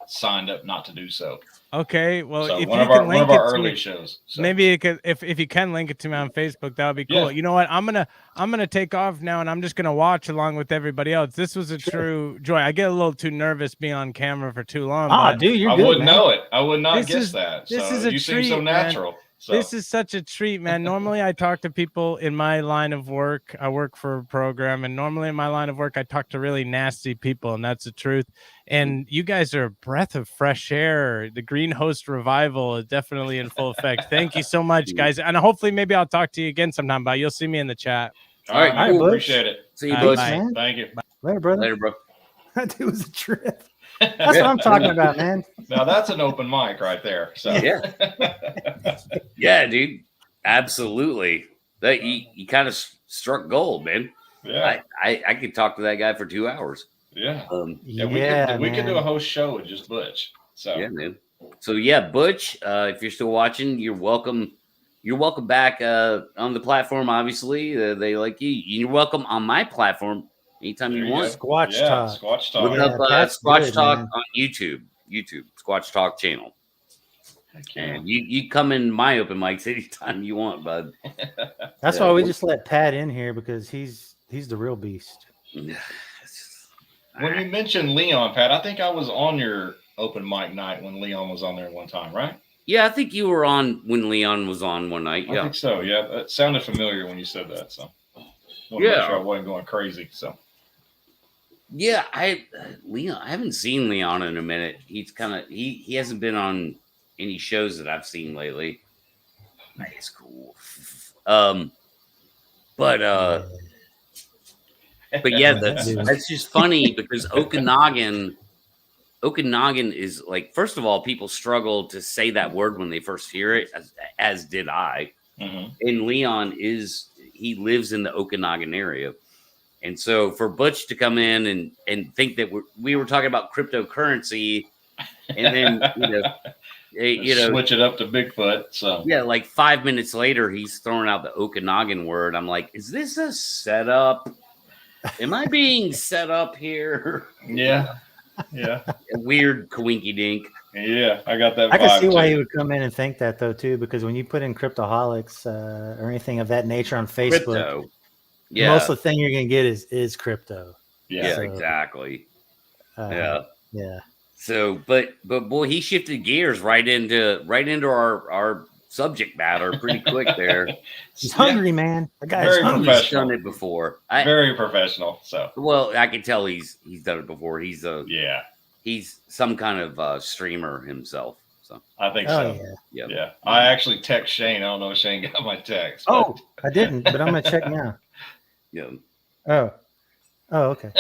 signed up not to do so. Okay, well, So if one you of our can link our it to early me, shows. So. maybe it could, if you can link it to me on Facebook, that would be cool. Yeah. You know what? I'm gonna take off now, and I'm just gonna watch along with everybody else. This was a true joy. I get a little too nervous being on camera for too long. but Dude, you're I good, wouldn't man. know it. I would not This guess is- that. this So is a you seem so treat, man. natural. So This is such a treat, man. Normally, I talk to people in my line of work. I work for a program, and normally in my line of work, I talk to really nasty people, and that's the truth. And you guys are a breath of fresh air. The Green Host revival is definitely in full effect. Thank you so much, guys. And hopefully, maybe I'll talk to you again sometime, but you'll see me in the chat. all right, All right, man, Butch. appreciate it. See you, Bye. Butch. Bye. Man. Thank you. Later, brother. Later, bro. That dude was a trip. That's what I'm talking about, man. Now that's an open mic right there. So Yeah. Yeah, dude. Absolutely. That you kind of struck gold, man. yeah, I could talk to that guy for 2 hours. yeah. Yeah, We could do man. a host show with just Butch. So Yeah, man. So yeah, Butch, if you're still watching, you're welcome. You're welcome back on the platform. Obviously, they like you. You're welcome on my platform anytime There you you want. go. Squatch yeah, Talk. Squatch Talk. Look Yeah, up that's Squatch good, Talk man. on YouTube. Squatch Talk channel. Heck yeah. And you come in my open mics anytime you want, bud. That's Yeah. why we just let Pat in here because he's the real beast. When you mentioned Leon, Pat, I think I was on your open mic night when Leon was on there one time, right? Yeah, I think you were on when Leon was on one night. I Yeah. think so. Yeah, that sounded familiar when you said that. So, wanted to Yeah. make sure I wasn't going crazy. So, Yeah, Leon. I haven't seen Leon in a minute. He's kind of he hasn't been on any shows that I've seen lately. It's cool. But But yeah, Dude. that's just funny because Okanagan is like, first of all, people struggle to say that word when they first hear it, as did I. Mhm. And Leon he lives in the Okanagan area. And so for Butch to come in and think that we were talking about cryptocurrency, and then Switch it up to Bigfoot. So yeah, like 5 minutes later, he's throwing out the Okanagan word. I'm like, is this a setup? Am I being set up here? yeah, yeah, A weird coinky dink. yeah. I got that. I can vibe see why too. he would come in and think that though too, because when you put in cryptoholics or anything of that nature on Facebook, Crypto. Yeah. most of the thing you're gonna get is crypto. Yeah, Yeah, exactly. Yeah. So, but boy, he shifted gears right into our subject matter pretty quick there. He's Yeah, hungry, man. The guy's Very hungry. He's professional. done it before. very professional. So Well, I can tell he's done it before. He's yeah, some kind of streamer himself. So I think Oh so. yeah. Yeah, I actually text Shane. I don't know if Shane got my text. Oh, I didn't, but I'm gonna check now. yeah. Oh, okay.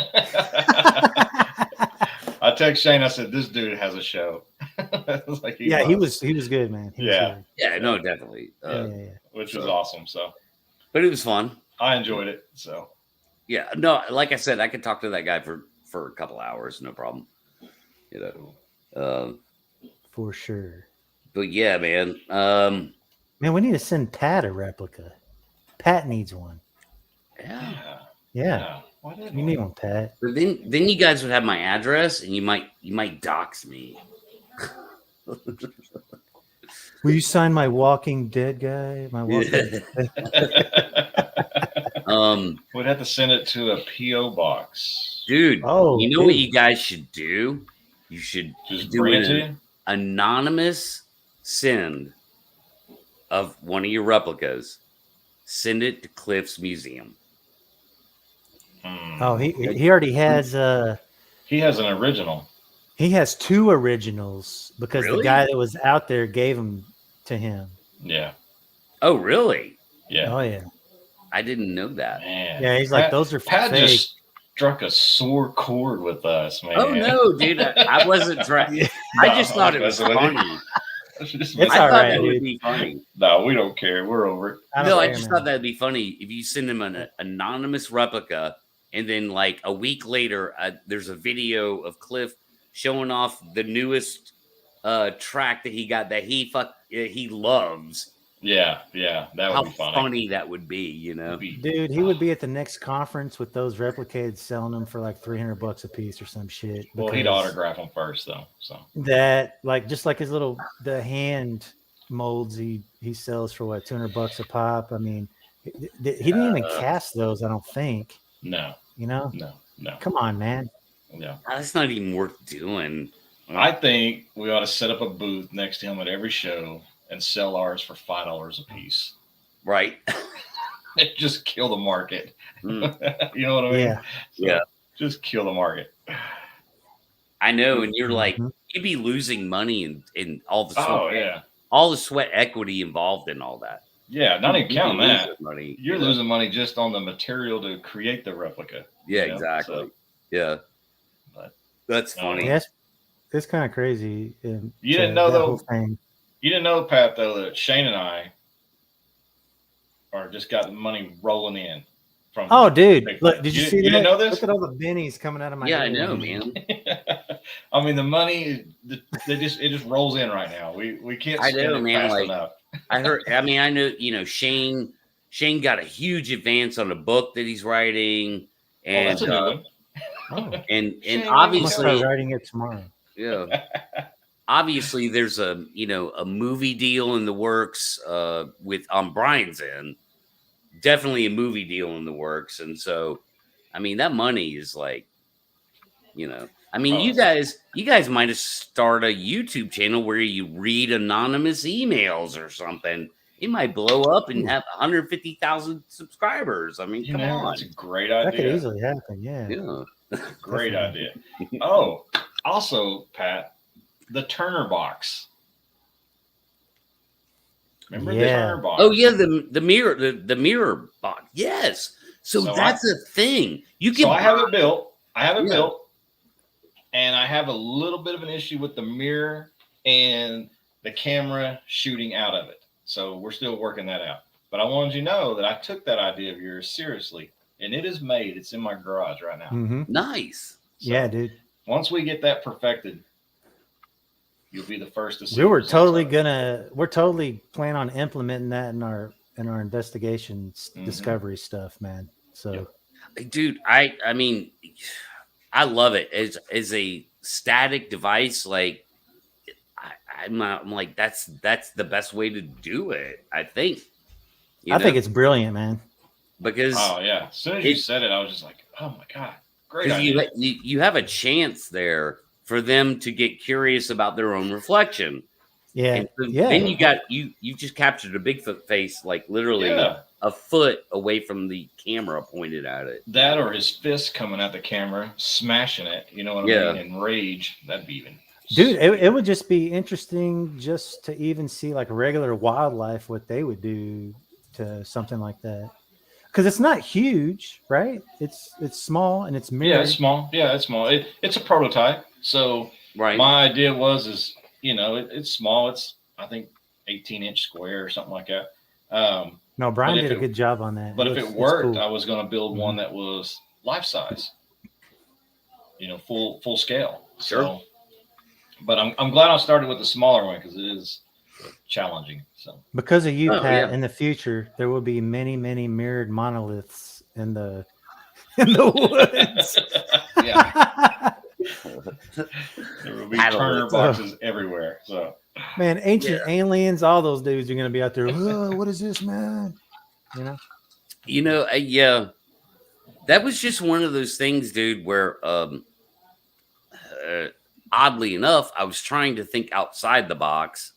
I text Shane. I said, "This dude has a show." It was like Yeah, he was good, man. He was Yeah. good. Yeah, no, definitely. Yeah. which was So- awesome. So But it was fun. I enjoyed it. So Yeah, no, like I said, I could talk to that guy for a couple hours, no problem. For sure. But yeah, man. Man, we need to send Pat a replica. Pat needs one. Yeah. Yeah, Why didn't you we? need one, Pat. But then you guys would have my address, and you might dox me. Will you sign my Walking Dead guy? My Walking Dead. We'd have to send it to a PO box. Dude, Oh, you know what dude. you guys should do? You should Just do bring it an to you. anonymous send of one of your replicas. Send it to Cliff's museum. Oh, he already has He has an original. he has 2 originals because Really? the guy that was out there gave them to him. Yeah, Oh, really? yeah. Oh yeah. I didn't know that. Man. Yeah, he's like, Pat- those are Pat fake. just struck a sore chord with us, man. Oh no, dude! I wasn't trying. I just thought it was funny. It's I all thought right, that would dude. be funny. No, we don't care. We're over it. I don't No, I care, just man. thought that'd be funny if you send him an anonymous replica, and then like a week later, there's a video of Cliff showing off the newest track that he got that he loves. Yeah, that would How be funny. funny that would be, you know? Dude, he would be at the next conference with those replicas selling them for like $300 a piece or some shit. Well, he'd because autograph them first, though. So that, like, just like his the hand molds he sells for what, $200 a pop. I mean, he didn't even cast those, I don't think. no, You know, no, come on, man. no. That's not even worth doing. I think we ought to set up a booth next to him at every show and sell ours for $5 a piece. Right? Just kill the market. Mm. You know what I mean? Yeah. Yeah. Just kill the market. I know, and you're like, Mhm. you'd be losing money in all the Oh yeah, all the sweat equity involved in all that. yeah. Not even You'd be counting that. losing money. You're you know? losing money just on the material to create the replica. Yeah, you know, exactly. so- Yeah, But- that's funny. Yes. It's kind of crazy. You didn't know, that though? whole thing. You didn't know, Pat, though, that Shane and I are just got the money rolling in from. Oh, dude. Big Look, fan. did you You- see you that? didn't know this? Look at all the bennies coming out of my Yeah, I ears. know, man. I mean, the money, it just rolls in right now. We can't I spend know, it man, fast like- enough. I heard. I mean, I know. You know, Shane got a huge advance on a book that he's writing, Oh, and that's a new one. Oh, and Shane, I'm gonna obviously, start writing it tomorrow. yeah. Obviously, there's a movie deal in the works on Brian's end. Definitely a movie deal in the works, and so, I mean, that money is like, I mean, Oh, you guys might have started a YouTube channel where you read anonymous emails or something. It might blow up and have 150,000 subscribers. I mean, You come know, on, that's a great That could idea. easily happen. Yeah. yeah. Great idea. Oh, also, Pat, the Turner box. Remember the Yeah. Turner box? Oh yeah, the mirror box. Yes, So So that's a thing. You can So I have it built. Yeah. Built, and I have a little bit of an issue with the mirror and the camera shooting out of it. So we're still working that out. But I wanted you to know that I took that idea of yours seriously, and it is made. It's in my garage right now. Mhm. nice. So Yeah, dude. once we get that perfected, you'll be the first to see. We were the results totally of it. we're totally plan on implementing that in our investigation Mhm. discovery stuff, man. So Yep. Dude, I mean, I love it as a static device. Like, I'm like that's the best way to do it. I think. I think it's brilliant, man. because Oh yeah. As soon as you It- said it, I was just like, oh my god, great 'cause idea. you have a chance there for them to get curious about their own reflection. Yeah, And so yeah. then you just captured a Bigfoot face, like literally Yeah. a foot away from the camera pointed at it. That or his fist coming at the camera, smashing it. You know what I Yeah. mean? In rage, that'd be even. Dude, it would just be interesting just to even see like regular wildlife what they would do to something like that. Because it's not huge, right? It's small and it's Yeah, mirrored. it's small. Yeah, it's small. It's a prototype. So Right. my idea is it's small. It's I think 18-inch square or something like that. No, Brian But if did a it- good job on that. But if looks- it it's worked, cool. I was going to build one that was life size. Full scale. Sure. So, but I'm glad I started with the smaller one because it is challenging. So Because of you, Oh, Pat, yeah. in the future, there will be many, many mirrored monoliths in the woods. yeah, there will be Paddle Turner it. boxes everywhere. So Man, ancient aliens, all those dudes are going to be out there. "Whoa, what is this, man? You know? Yeah, that was just one of those things, dude, where oddly enough, I was trying to think outside the box,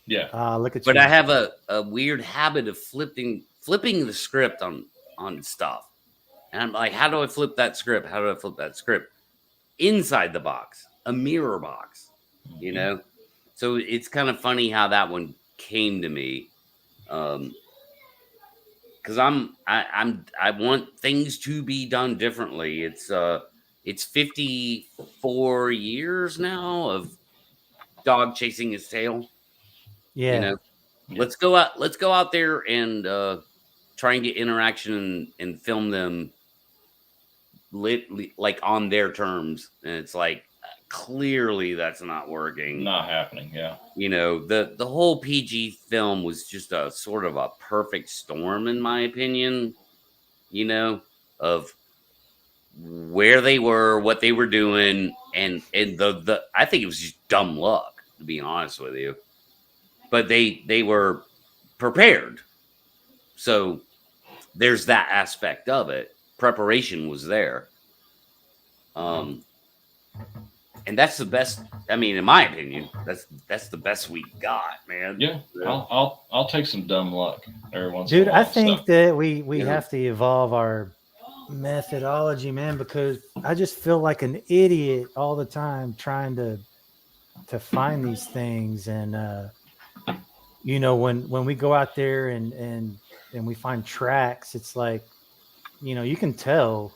yeah, Look at but you. I have a weird habit of flipping the script on stuff. And I'm like, how do I flip that script? How do I flip that script? Inside the box, a mirror box, you know? So it's kind of funny how that one came to me. Because I want things to be done differently. It's 54 years now of dog chasing his tail. Yeah. You know, Yeah. let's go out there and try and get interaction and film them like on their terms. And it's like clearly that's not working. not happening. Yeah, You know, the whole PG film was just a sort of a perfect storm, in my opinion, you know, of where they were, what they were doing, and the I think it was just dumb luck, to be honest with you. But they were prepared. So there's that aspect of it. Preparation was there. And that's the best. I mean, in my opinion, that's the best we got, man. yeah. I'll take some dumb luck every once. Dude, in a while, I think so. that we Yeah. have to evolve our methodology, man, because I just feel like an idiot all the time trying to find these things. And you know, when we go out there and we find tracks, it's like, you know, you can tell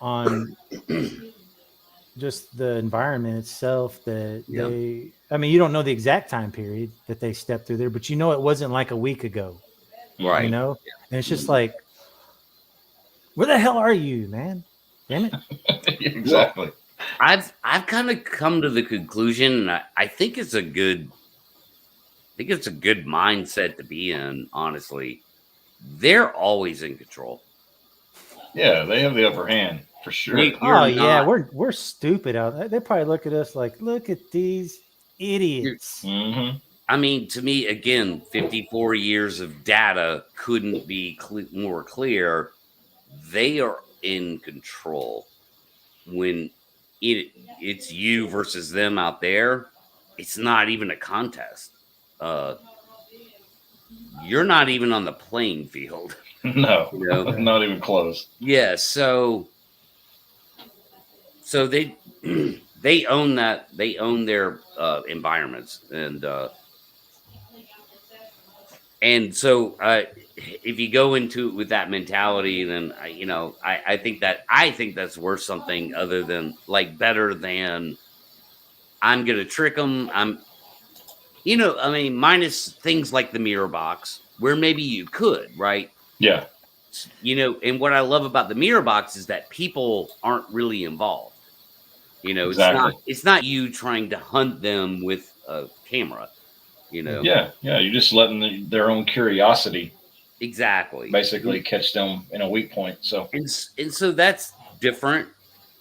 on just the environment itself that Yeah. I mean, you don't know the exact time period that they stepped through there, but you know it wasn't like a week ago, Right. you know? And it's just like, where the hell are you, man? Damn it. Exactly. I've kind of come to the conclusion, and I think it's a good mindset to be in, honestly. They're always in control. Yeah, they have the upper hand for sure. We- Oh You're yeah, not- we're stupid out there. They probably look at us like, look at these idiots. Mm-hmm. I mean, to me, again, 54 years of data couldn't be more clear. They are in control. When it's you versus them out there, it's not even a contest. You're not even on the playing field. No, You know? not even close. Yeah, so they they own that. They own their environments, and And so, if you go into it with that mentality, then I think that's worth something other than like better than I'm gonna trick them. Minus things like the mirror box where maybe you could, right? Yeah. And what I love about the mirror box is that people aren't really involved. Exactly. It's not you trying to hunt them with a camera. Yeah. You're just letting their own curiosity Exactly. basically catch them in a weak point. So And so that's different.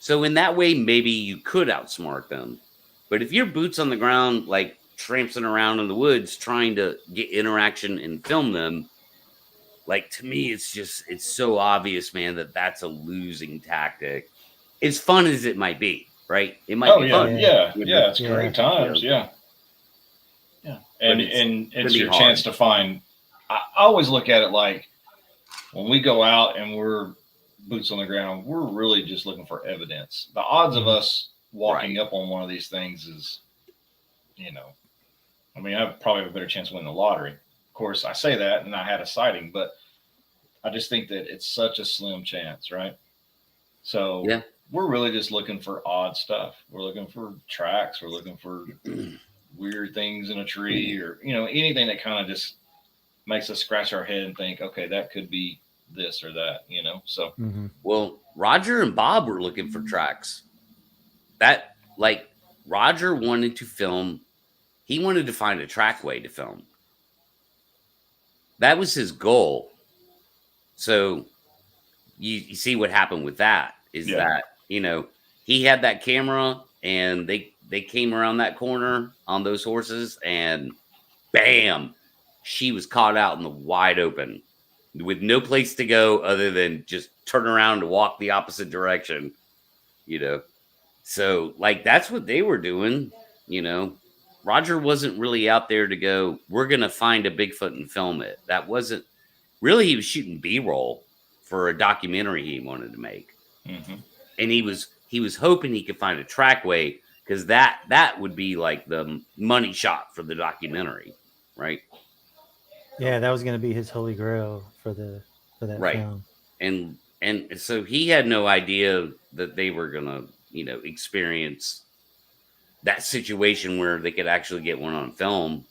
So in that way, maybe you could outsmart them. But if you're boots on the ground, like tramping around in the woods, trying to get interaction and film them, like to me, it's so obvious, man, that that's a losing tactic. As fun as it might be, right? It might be fun. Yeah. It's great times. Yeah. And it's your chance to find. I always look at it like when we go out and we're boots on the ground, we're really just looking for evidence. The odds of us walking up on one of these things is, I probably have a better chance of winning the lottery. Of course, I say that, and I had a sighting, but I just think that it's such a slim chance, right? So we're really just looking for odd stuff. We're looking for tracks. We're looking for weird things in a tree, or anything that kind of just makes us scratch our head and think, okay, that could be this or that. So well, Roger and Bob were looking for tracks. Roger wanted to film. He wanted to find a trackway to film. That was his goal. So you see what happened with that is that, he had that camera and they came around that corner on those horses and bam, she was caught out in the wide open with no place to go other than just turn around to walk the opposite direction, So that's what they were doing, Roger wasn't really out there to go, we're going to find a Bigfoot and film it. That wasn't really, he was shooting B-roll for a documentary he wanted to make. Mm-hmm. And he was hoping he could find a trackway because that would be like the money shot for the documentary, right? Yeah, that was going to be his holy grail for that film. And so he had no idea that they were going to, experience that situation where they could actually get one on film.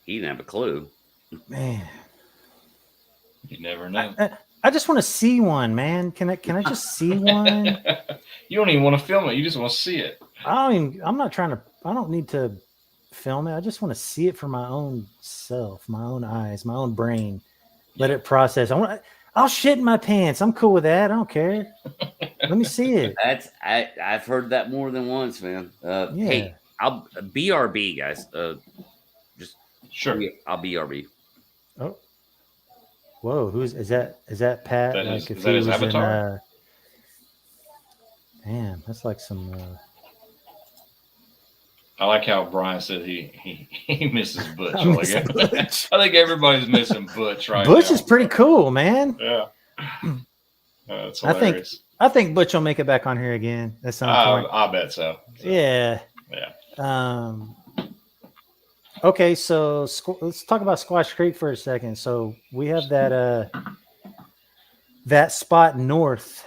He didn't have a clue. Man, you never know. I just want to see one, man. Can I just see one? You don't even want to film it. You just want to see it. I don't need to film it. I just want to see it for my own self, my own eyes, my own brain. Let it process. I'll shit in my pants. I'm cool with that. I don't care. Let me see it. I've heard that more than once, man. Hey, I'll BRB, guys. Just sure. I'll BRB. Oh, whoa! Is that? Pat? Is that his avatar? Damn, that's like some. I like how Brian said he misses Butch. Butch. I think everybody's missing Butch right Butch now. is pretty cool, man. Yeah. That's hilarious. I think Butch will make it back on here again at some point. I bet so. Yeah. Okay, so let's talk about Squash Creek for a second. So we have that spot north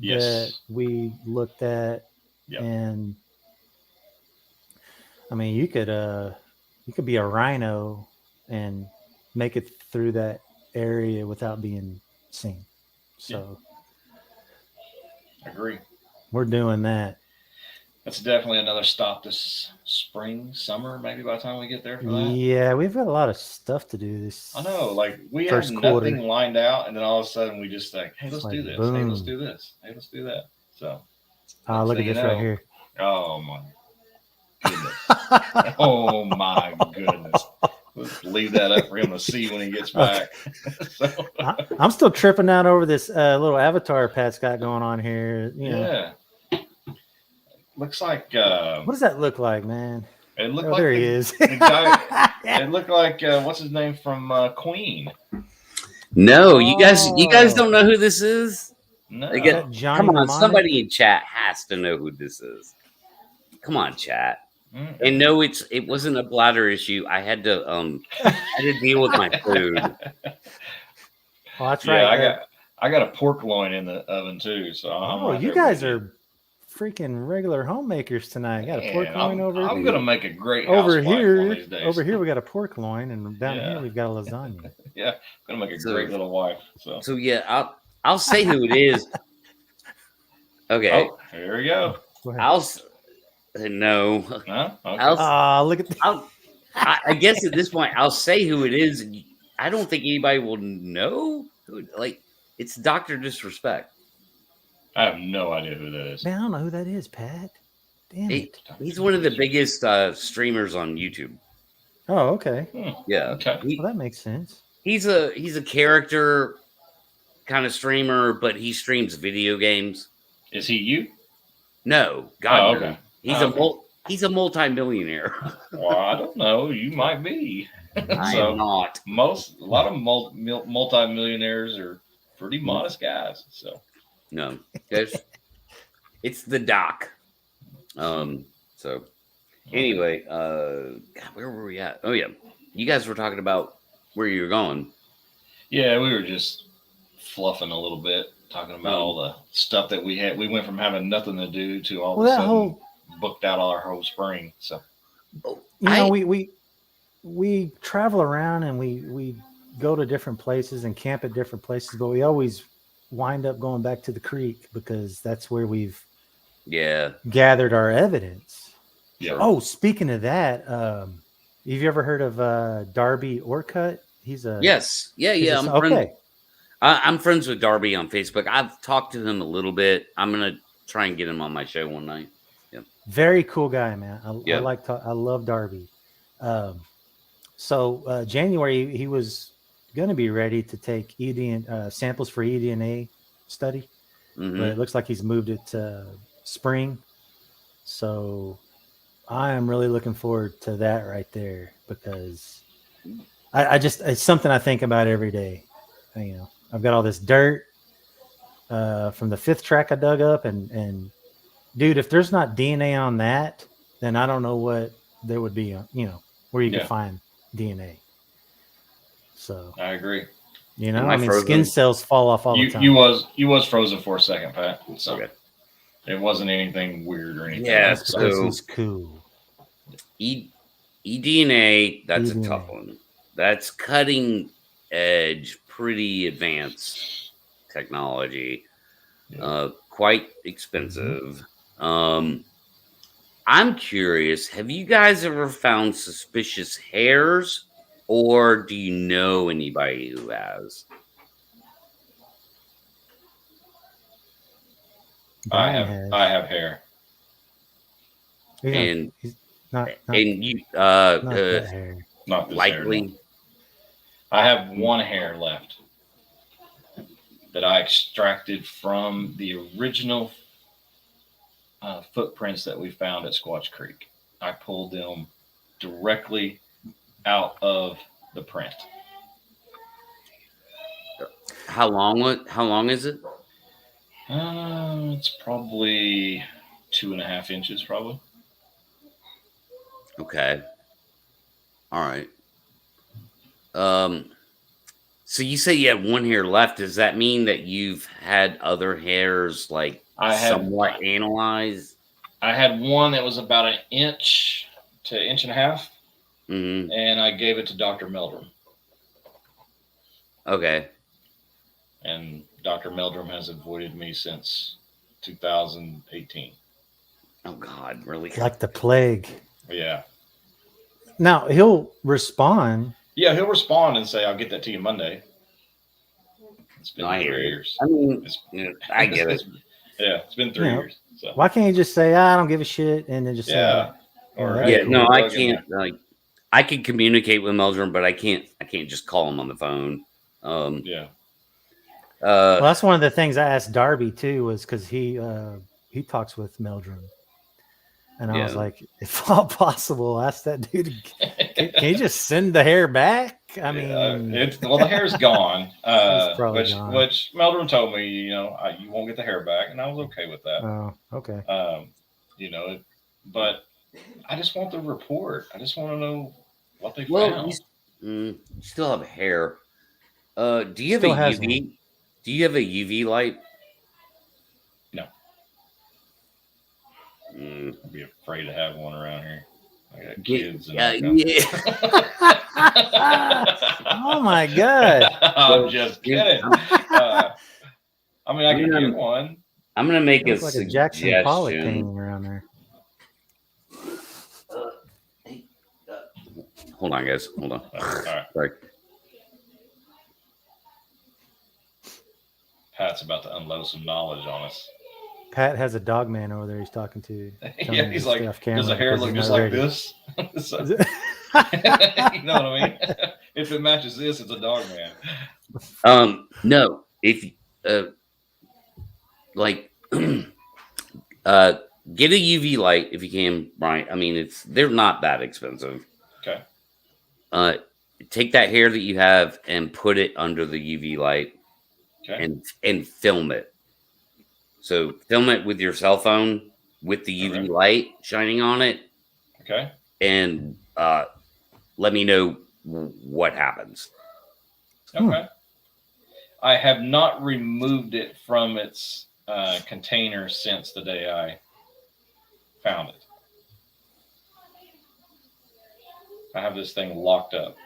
that we looked at, and I mean, you could be a rhino and make it through that area without being seen. So, agree. We're doing that. That's definitely another stop this spring, summer, maybe by the time we get there for that. Yeah, we've got a lot of stuff to do this. I know, like we had nothing lined out, and then all of a sudden we just like, hey, let's do this. Boom. Hey, let's do this. Hey, let's do that. So, look at this right here. Oh my goodness! Oh my goodness! Let's leave that up for him to see when he gets back. I'm still tripping out over this little avatar Pat's got going on here. Yeah. Looks like what does that look like, man? It looked like there he is. The guy, it looked like what's his name from Queen. No, you guys don't know who this is? No. Come on, somebody in chat has to know who this is. Come on, chat. And no, it wasn't a bladder issue. I had to deal with my food. Oh, that's Yeah, right. I got a pork loin in the oven too. So I'm Oh, right you there guys with you. are freaking regular homemakers tonight. Got a pork Man, loin I'm gonna make a great over housewife one of here. these days. Over here we got a pork loin, and down Yeah. here we've got a lasagna. Yeah, gonna make a So- great little wife. So Yeah, I'll say who it is. Okay, oh, here we go. Go ahead. no. Huh? Okay. I'll Look at that. I guess at this point I'll say who it is. And I don't think anybody will know who. Like, it's Dr. Disrespect. I have no idea who that is. Man, I don't know who that is, Pat. Damn He- it. He's one of the biggest streamers on YouTube. Oh, okay. Yeah, Okay. Well, that makes sense. he's a character kind of streamer, but he streams video games. Is he you? No, God, Oh, no. okay. He's Oh, he's a multi-millionaire. Well, I don't know. You might be. I So- am not. A lot of multi-millionaires are pretty modest guys. So No, it's the doc. So anyway, God, where were we at? Oh yeah, you guys were talking about where you were going. yeah, we were just fluffing a little bit, talking about all the stuff that we had. We went from having nothing to do to all Well, of a that sudden whole, booked out all our whole spring. So you know, I- we travel around and we go to different places and camp at different places, but we always wind up going back to the creek because that's where we've Yeah, gathered our evidence. yeah. Oh, speaking of that, have you ever heard of Darby Orcutt? He's a yes, yeah. he's a- I'm okay. I'm friends with Darby on Facebook. I've talked to him a little bit. I'm gonna try and get him on my show one night. Very cool guy, man. Yeah. I love Darby. So January he was going to be ready to take samples for eDNA study, Mhm. but it looks like he's moved it to spring. So I am really looking forward to that right there because I just it's something I think about every day. You know, I've got all this dirt from the 5th track I dug up, and dude, if there's not DNA on that, then I don't know what there would be. Where you Yeah. could find DNA. So I agree. I I mean, frozen? skin cells fall off all the time. You was frozen for a second, Pat. So Okay. it wasn't anything weird or anything. Yeah, That's So, because so- he's cool. eDNA, that's a eDNA. tough one. That's cutting edge, pretty advanced technology. Yeah. Quite expensive. I'm curious, have you guys ever found suspicious hairs, or do you know anybody who has? Brian has. I have hair. He's not- And he's not and you not that hair. Not this hair, likely no. I have one hair left that I extracted from the original footprints that we found at Squatch Creek. I pulled them directly out of the print. how long is it? It's probably 2.5 inches, probably. Okay. All right. So you say you have one hair left. Does that mean that you've had other hairs like I have- somewhat analyzed? I had one that was about 1 inch to 1.5 inches, Hmm. and I gave it to Dr. Meldrum. Okay. And Dr. Meldrum has avoided me since 2018. Oh God, really? Like the plague. Yeah. Now he'll respond. Yeah, he'll respond and say, I'll get that to you Monday. It's been I hear 3 you. years. I mean, It's- I get it. Yeah, it's been 3 Yeah. years. So Why can't you just say, I don't give a shit, and then just say yeah. that? Or, Yeah, hey, Yeah, no, we're I plugging can't. Like, I can communicate with Meldrum, but I can't just call him on the phone. it. Yeah. Well, that's one of the things I asked Darby too, was because he talks with Meldrum, and I was Yeah. like, if all possible, ask that dude, can you just send the hair back? I mean, the hair's gone. It's probably gone. Which Meldrum told me, you won't get the hair back, and I was okay with that. oh, okay. But I just want the report. I just want to know what they Well, found. you still have hair. Do you have Still a has UV? one. Do you have a UV light? No. Mm. I'd be afraid to have one around here. I got Get- kids. And yeah, all kinds. Oh my god! I'm just kidding. I mean, I can Yeah. get one. I'm gonna make It a looks like a Jackson Pollock suggestion. painting around there. Hold on, guys. Hold on. All right. Sorry. Pat's about to unload some knowledge on us. Pat has a dog man over there he's talking to. telling Yeah, him he's to like, stay off does camera the hair because look he's just not like ready. this? So- Is it- you know what I mean? If it matches this, it's a dog man. No. If like get a UV light if you can, right? I mean, they're not that expensive. Okay. Take that hair that you have and put it under the UV light Okay. and film it. So film it with your cell phone with the UV Okay. light shining on it, Okay. and let me know what happens. Okay. I have not removed it from its container since the day I found it. I have this thing locked up.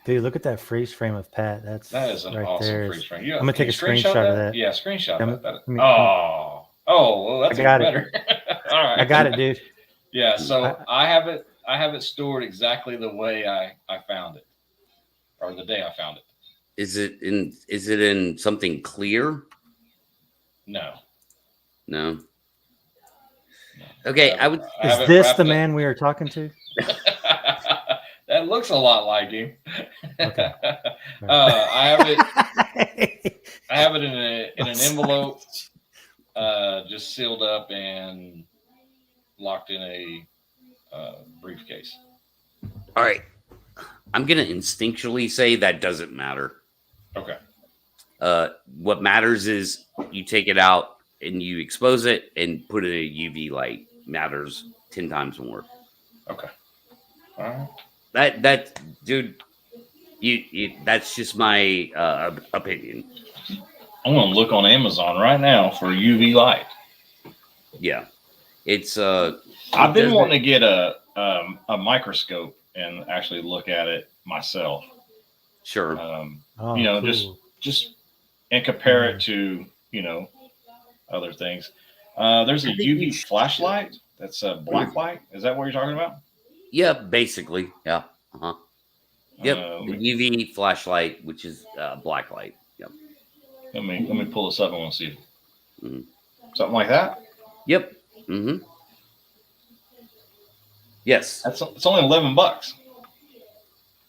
Dude, look at that freeze frame of Pat. That Is an right awesome there. freeze frame. I'm gonna take a screenshot of that. Yeah, screenshot I'm- that. let me- Well, that's I got even it. better. All right. I got it, dude. Yeah, so I have it stored exactly the way I found it, or the day I found it. Is it in something clear? No. No. Okay, I would. I Is have it this wrapped the up. man we are talking to? That looks a lot like him. Okay. I have it in an envelope, just sealed up and locked in a briefcase. All right. I'm gonna instinctually say that doesn't matter. Okay. What matters is you take it out and you expose it and put it in a UV light. Matters 10 times more. Okay. All right. That dude, you that's just my opinion. I'm gonna look on Amazon right now for UV light. Yeah, it's I've been wanting to get a microscope and actually look at it myself. sure. Oh, You know, cool. just and compare it to other things. There's a I think you UV should. flashlight. That's a black light. Is that what you're talking about? Yeah, basically. Yeah. Uh-huh. Yep. Let The me, UV flashlight, which is black light. Yep. let me pull this up. I want to see Mhm. something like that. Yep. Mm-hmm. Yes. It's only $11.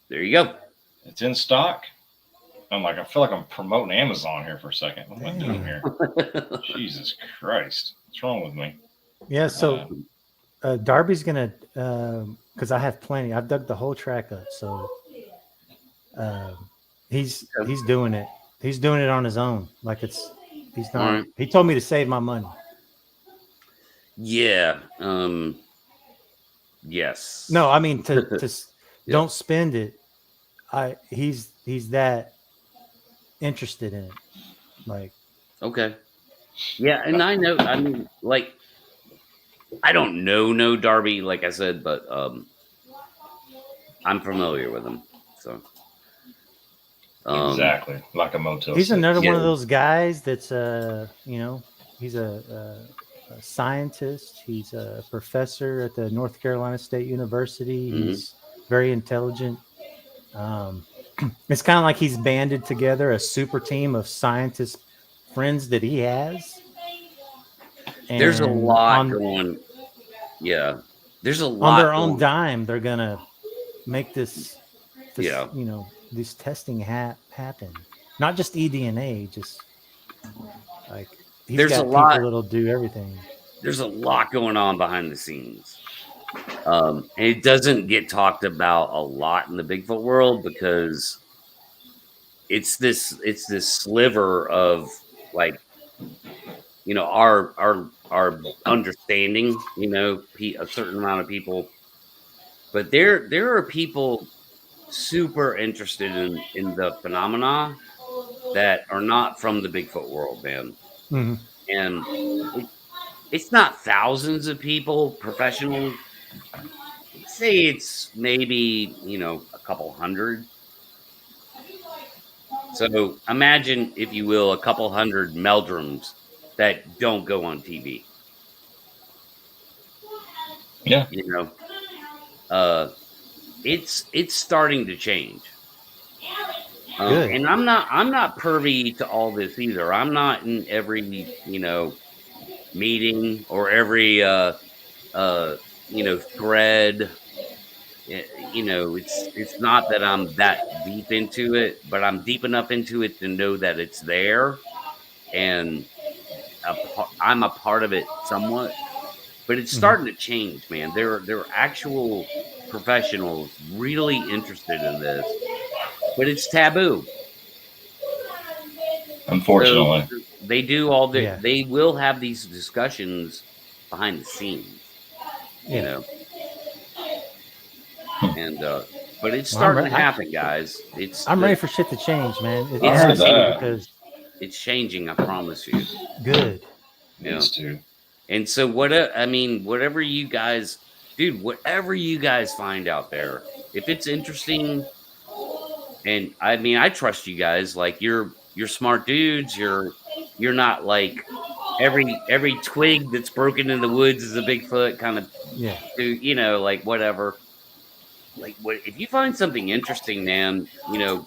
There you go. It's in stock. I feel like I'm promoting Amazon here for a second. What am I doing here? Jesus Christ. What's wrong with me? Yeah, so Darby's gonna because I have plenty. I've dug the whole track up, so he's doing it. He's doing it on his own. Like he's not. Alright. He told me to save my money. Yeah. Yes. No, I mean to Yeah. don't spend it. He's that interested in it. Like Okay. Yeah, and I know. I mean, like, I don't know Darby, like I said, but I'm familiar with him. So Exactly. Like a Motel he's 6. another one Yeah. of those guys that's he's a scientist. He's a professor at the North Carolina State University. Mhm. He's very intelligent. It's kind of like he's banded together a super team of scientist friends that he has. there's a And lot on, going. Yeah, there's a lot on their own going- dime. They're gonna make this Yeah. this testing happen. Not just eDNA, just like he's There's got a lot- people that'll do everything. There's a lot going on behind the scenes. And it doesn't get talked about a lot in the Bigfoot world because it's this sliver of like, our are understanding, you know, a certain amount of people, but there are people super interested in the phenomena that are not from the Bigfoot world, man. Mhm. And it's not thousands of people, professionals. Say it's maybe, you know, a couple hundred. So imagine, if you will, a couple hundred Meldrums that don't go on TV. Yeah. You know, it's starting to change. Good. And I'm not privy to all this either. I'm not in every, you know, meeting or every you know, thread. You know, it's not that I'm that deep into it, but I'm deep enough into it to know that it's there, and I'm a part of it somewhat. But it's Mhm. starting to change, man. There are actual professionals really interested in this, but it's taboo. Unfortunately. So they do all the Yeah. they will have these discussions behind the scenes, you Yeah. know. And but it's Well, I'm starting to re- I- happen, guys. I'm ready for shit to change, man. It I has heard to that. because it's changing, I promise you. good. Needs to. And so I mean, whatever you guys, dude, whatever you guys find out there, if it's interesting, and I mean, I trust you guys. Like you're smart dudes. You're not like every twig that's broken in the woods is a Bigfoot kind of, Yeah. you know, like whatever. Like what if you find something interesting, man? You know,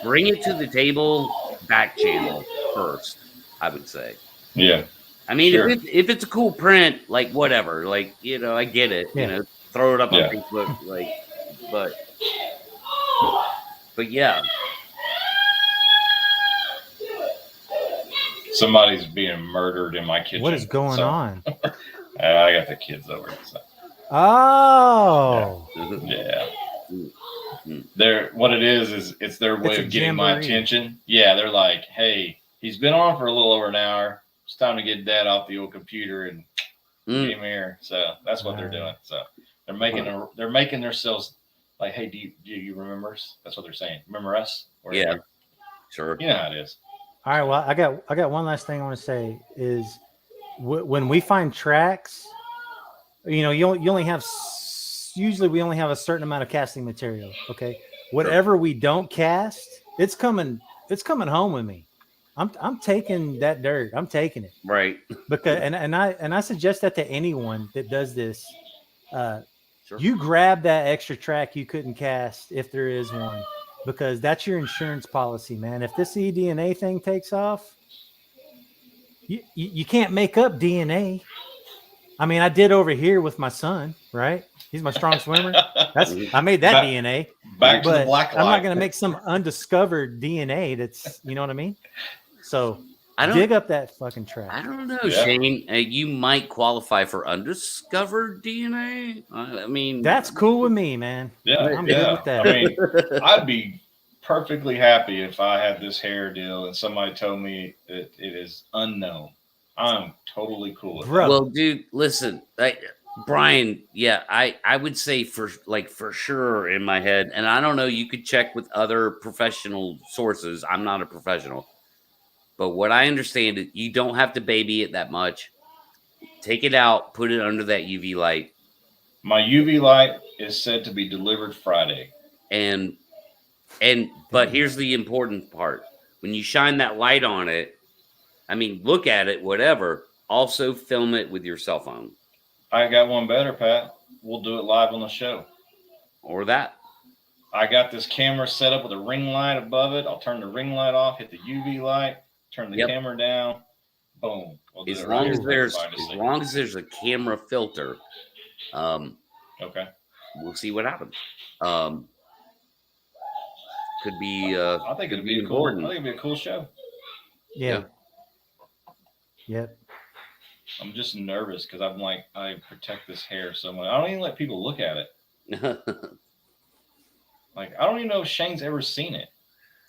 bring it to the table, back channel first. I would say. Yeah. I mean, Sure. if it's a cool print, like whatever, like, you know, I get it. Yeah. You know, throw it up on Yeah. Facebook, like, but yeah, Somebody's being murdered in my kitchen. What is going on? I got the kids over. So. Oh. Yeah. Mhm. They're what it is it's their way It's a of getting my jamboree. attention. Yeah, they're like, hey, he's been on for a little over an hour. It's time to get dad off the old computer and Mm. get him here. So that's what they're doing. So they're making themselves like, hey, do you remember us? That's what they're saying. Remember us? Or Yeah. Sure. you know how it is. All right. Well, I got one last thing I want to say is when we find tracks, you know, you only have usually we only have a certain amount of casting material. Okay. Whatever we don't cast, it's coming home with me. I'm taking that dirt. I'm taking it. Right. Because and I suggest that to anyone that does this. Sure. You grab that extra track you couldn't cast if there is one, because that's your insurance policy, man. If this eDNA thing takes off, you can't make up DNA. I mean, I did over here with my son, right? He's my strong swimmer. I made that DNA. Back to the But black light. I'm not going to make some undiscovered DNA that's, you know what I mean? So I don't dig up that fucking track. I don't know, Yeah. Shane. You might qualify for undiscovered DNA. I mean, That's cool with me, man. Yeah, I'm yeah. good with that. I mean, I'd be perfectly happy if I had this hair deal and somebody told me that it is unknown. I'm totally cool with Bro. Well, dude, listen, Brian. Yeah, I would say for sure in my head, and I don't know. You could check with other professional sources. I'm not a professional, but what I understand is you don't have to baby it that much. Take it out, put it under that UV light, My UV light is said to be delivered Friday. and but here's the important part: when you shine that light on it, I mean, look at it, whatever. Also, film it with your cell phone I got one better, Pat. We'll do it live on the show. or that. I got this camera set up with a ring light above it. I'll turn the ring light off, hit the UV light, turn the Yep. camera down. Boom. We'll do As it long right as here. there's Everybody to see. a camera filter, Okay. we'll see what happens. Could be I think could it'd be cool. I important. think it'd be a cool show. Yeah. Yep. I'm just nervous because I'm like, I protect this hair so much. I don't even let people look at it. Like, I don't even know if Shane's ever seen it.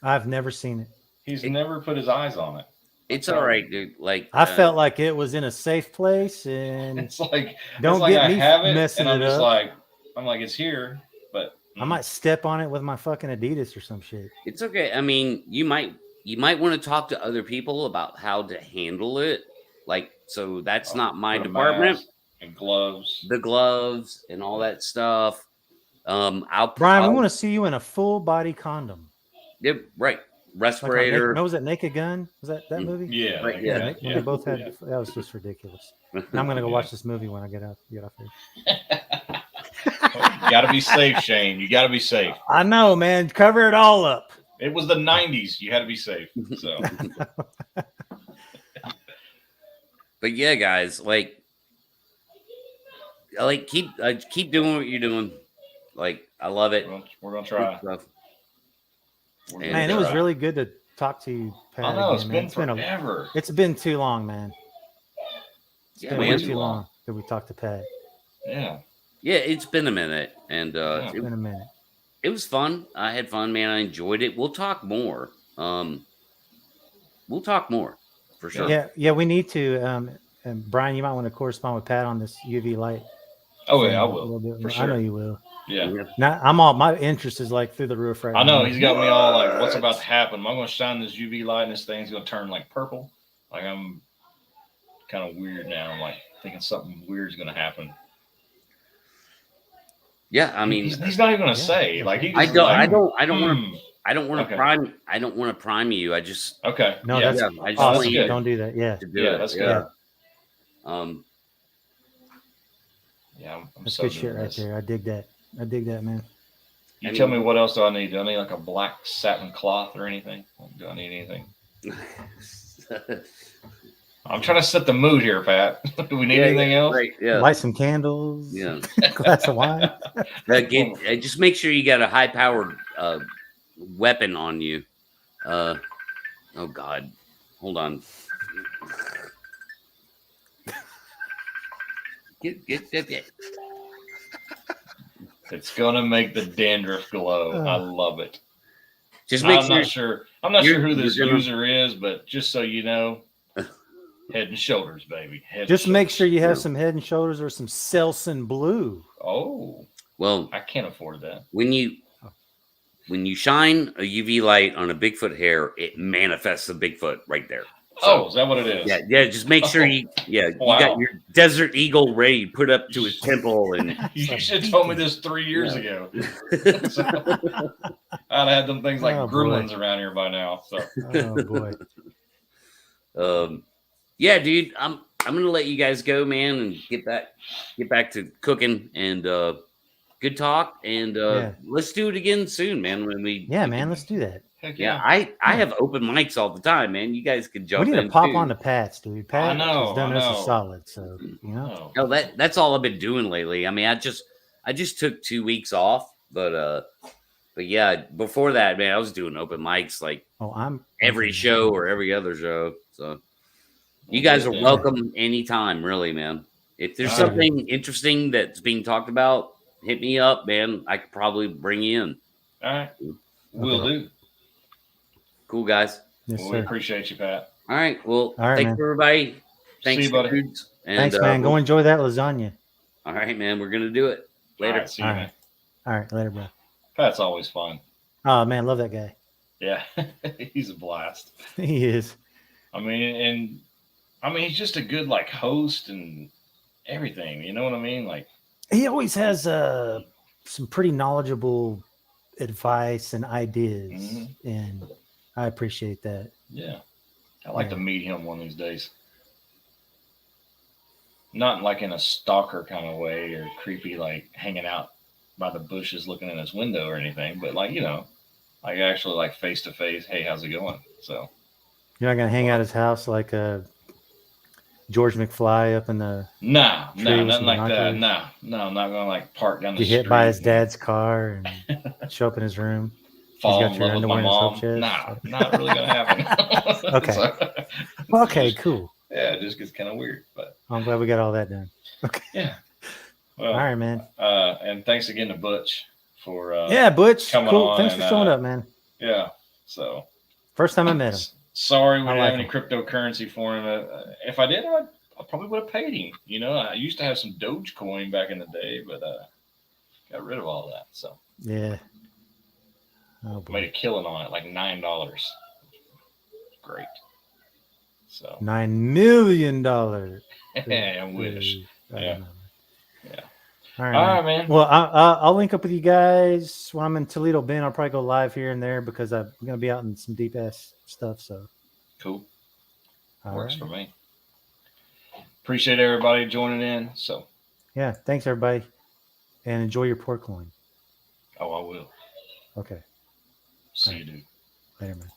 I've never seen it. He's never put his eyes on it. It's all right, dude. Like I felt like it was in a safe place, and It's like don't it's like get I me have it, messing and I'm it just up. like it's here, but I might step on it with my fucking Adidas or some shit. it's okay. I mean, you might want to talk to other people about how to handle it. Like, so that's not my put a department. mask and gloves. The gloves and all that stuff. Brian, we I'll- want to see you in a full body condom. Yep, right. Like Respirator. no, was it Naked Gun? Was that Mm, movie? Yeah, Right, like yeah. that, They both had. That was just ridiculous. And I'm gonna go watch this movie when I get off here. You got to be safe, Shane. You got to be safe. I know, man. Cover it all up. It was the '90s. You had to be safe. So But yeah, guys, like keep doing what you're doing. Like, I love it. we're gonna try. Good stuff. We're Man, gonna Man, it was try. really good to talk to you, Pat. I know again, man. it's been forever. It's been too long, man. It's Yeah, been man. way too long that we talked to Pat. Yeah. Yeah, it's been a minute, and Yeah. It's been a minute. it was fun. I had fun, man. I enjoyed it. We'll talk more. We'll talk more for sure. Yeah, we need to. And Brian, you might want to correspond with Pat on this UV light. Oh yeah, I thing a little will. bit. For I sure. know you will. Yeah. Now, my interest is like through the roof right I now. know he's got me all like, what's about to happen? Am I going to shine this UV light and this thing's going to turn like purple? Like I'm kind of weird now. I'm like thinking something weird is going to happen. Yeah, I mean, he's not even going to say. Like he. I just don't, like, I don't, I don't want hmm. to, I don't want to Okay. prime, I don't want to prime you. I just Okay. No, yeah. that's I just want awesome. you Don't do that. Yeah, to do Yeah, it. that's yeah. good. Um, Yeah. I'm that's so good shit right nervous. there. I dig that, man. You tell me what else do I need? Do I need like a black satin cloth or anything? Do I need anything? I'm trying to set the mood here, Pat. Do we need anything else? Right, yeah. Light some candles. Yeah. Glass of wine. Just make sure you got a high powered weapon on you. Oh God, hold on. Get. It's gonna make the dandruff glow. I love it. Just make I'm sure. not sure. I'm not you're- sure who this you're gonna- user is, but just so you know, Head and Shoulders, baby. Head Just and make Shoulders. sure you have Yeah. some Head and Shoulders or some Selsun Blue. Oh, Well, I can't afford that. when you shine a UV light on a Bigfoot hair, it manifests a Bigfoot right there. Oh, is that what it is? Yeah. Just make sure you Wow. got your Desert Eagle ready to put up to his temple, and You should have told me this 3 years ago. So, I'd have had them things like Oh, boy. gremlins around here by now. So Oh boy. yeah, dude, I'm gonna let you guys go, man, and get back to cooking and good talk, and Yeah. let's do it again soon, man. When we Yeah, man. Let's do that. heck yeah, yeah. I have open mics all the time, man. You guys could jump We need in to pop too. on the Pats, dude. Pat know, has done I us know. a solid. So you know. Oh, No, that's all I've been doing lately. I mean, I just took 2 weeks off, but yeah, before that, man, I was doing open mics like Oh, I'm every show or every other show. So you guys are Yeah. welcome anytime, really, man. If there's All right. something interesting that's being talked about, hit me up, man. I could probably bring you in. all right. Will do. Cool, guys. Yes, Well, we sir. appreciate you, Pat. All right. Well, All right, thanks man. everybody. Thanks, See you, buddy. dudes. And, Thanks, man. Go enjoy that lasagna. All right, man. We're gonna do it later. All right, see you, All man. right. All right, later, bro. Pat's always fun. Oh man, love that guy. Yeah, he's a blast. He is. I mean, he's just a good like host and everything. You know what I mean? Like, He always has some pretty knowledgeable advice and ideas, Mhm. and I appreciate that. yeah, I'd like to Yeah. meet him one of these days. Not like in a stalker kind of way or creepy, like hanging out by the bushes looking in his window or anything, but like like actually like face to face. Hey, how's it going? So You're not gonna hang out at his house like George McFly up in the no, Tree no, with nothing some like that. binoculars. No, I'm not gonna like park down the get street. hit by his and dad's car and show up in his room. fall got in your love with my underwear and mom. soap chest. Nah, not really gonna happen. Okay. So, Okay, cool. yeah, it just gets kind of weird, but I'm glad we got all that done. yeah. Well, All right, man. and thanks again to Butch for Yeah, Butch. coming Cool. on Thanks for and, showing up, man. yeah. So First time I met him. Sorry we I didn't like have any cryptocurrency for him. If I did, I probably would have paid him. You know, I used to have some Dogecoin back in the day, but got rid of all that. So Yeah. Oh made a boy. killing on it, like $9. Great. So $9 million. I wish. I Yeah. don't know. Yeah. All right, All man. right, man. Well, I'll link up with you guys when I'm in Toledo, Bend. I'll probably go live here and there because I'm gonna be out in some deep ass stuff. So Cool. all Works right. for me. Appreciate everybody joining in. So, Yeah, thanks everybody, and enjoy your pork loin. I will. Okay, See you, dude. later, man.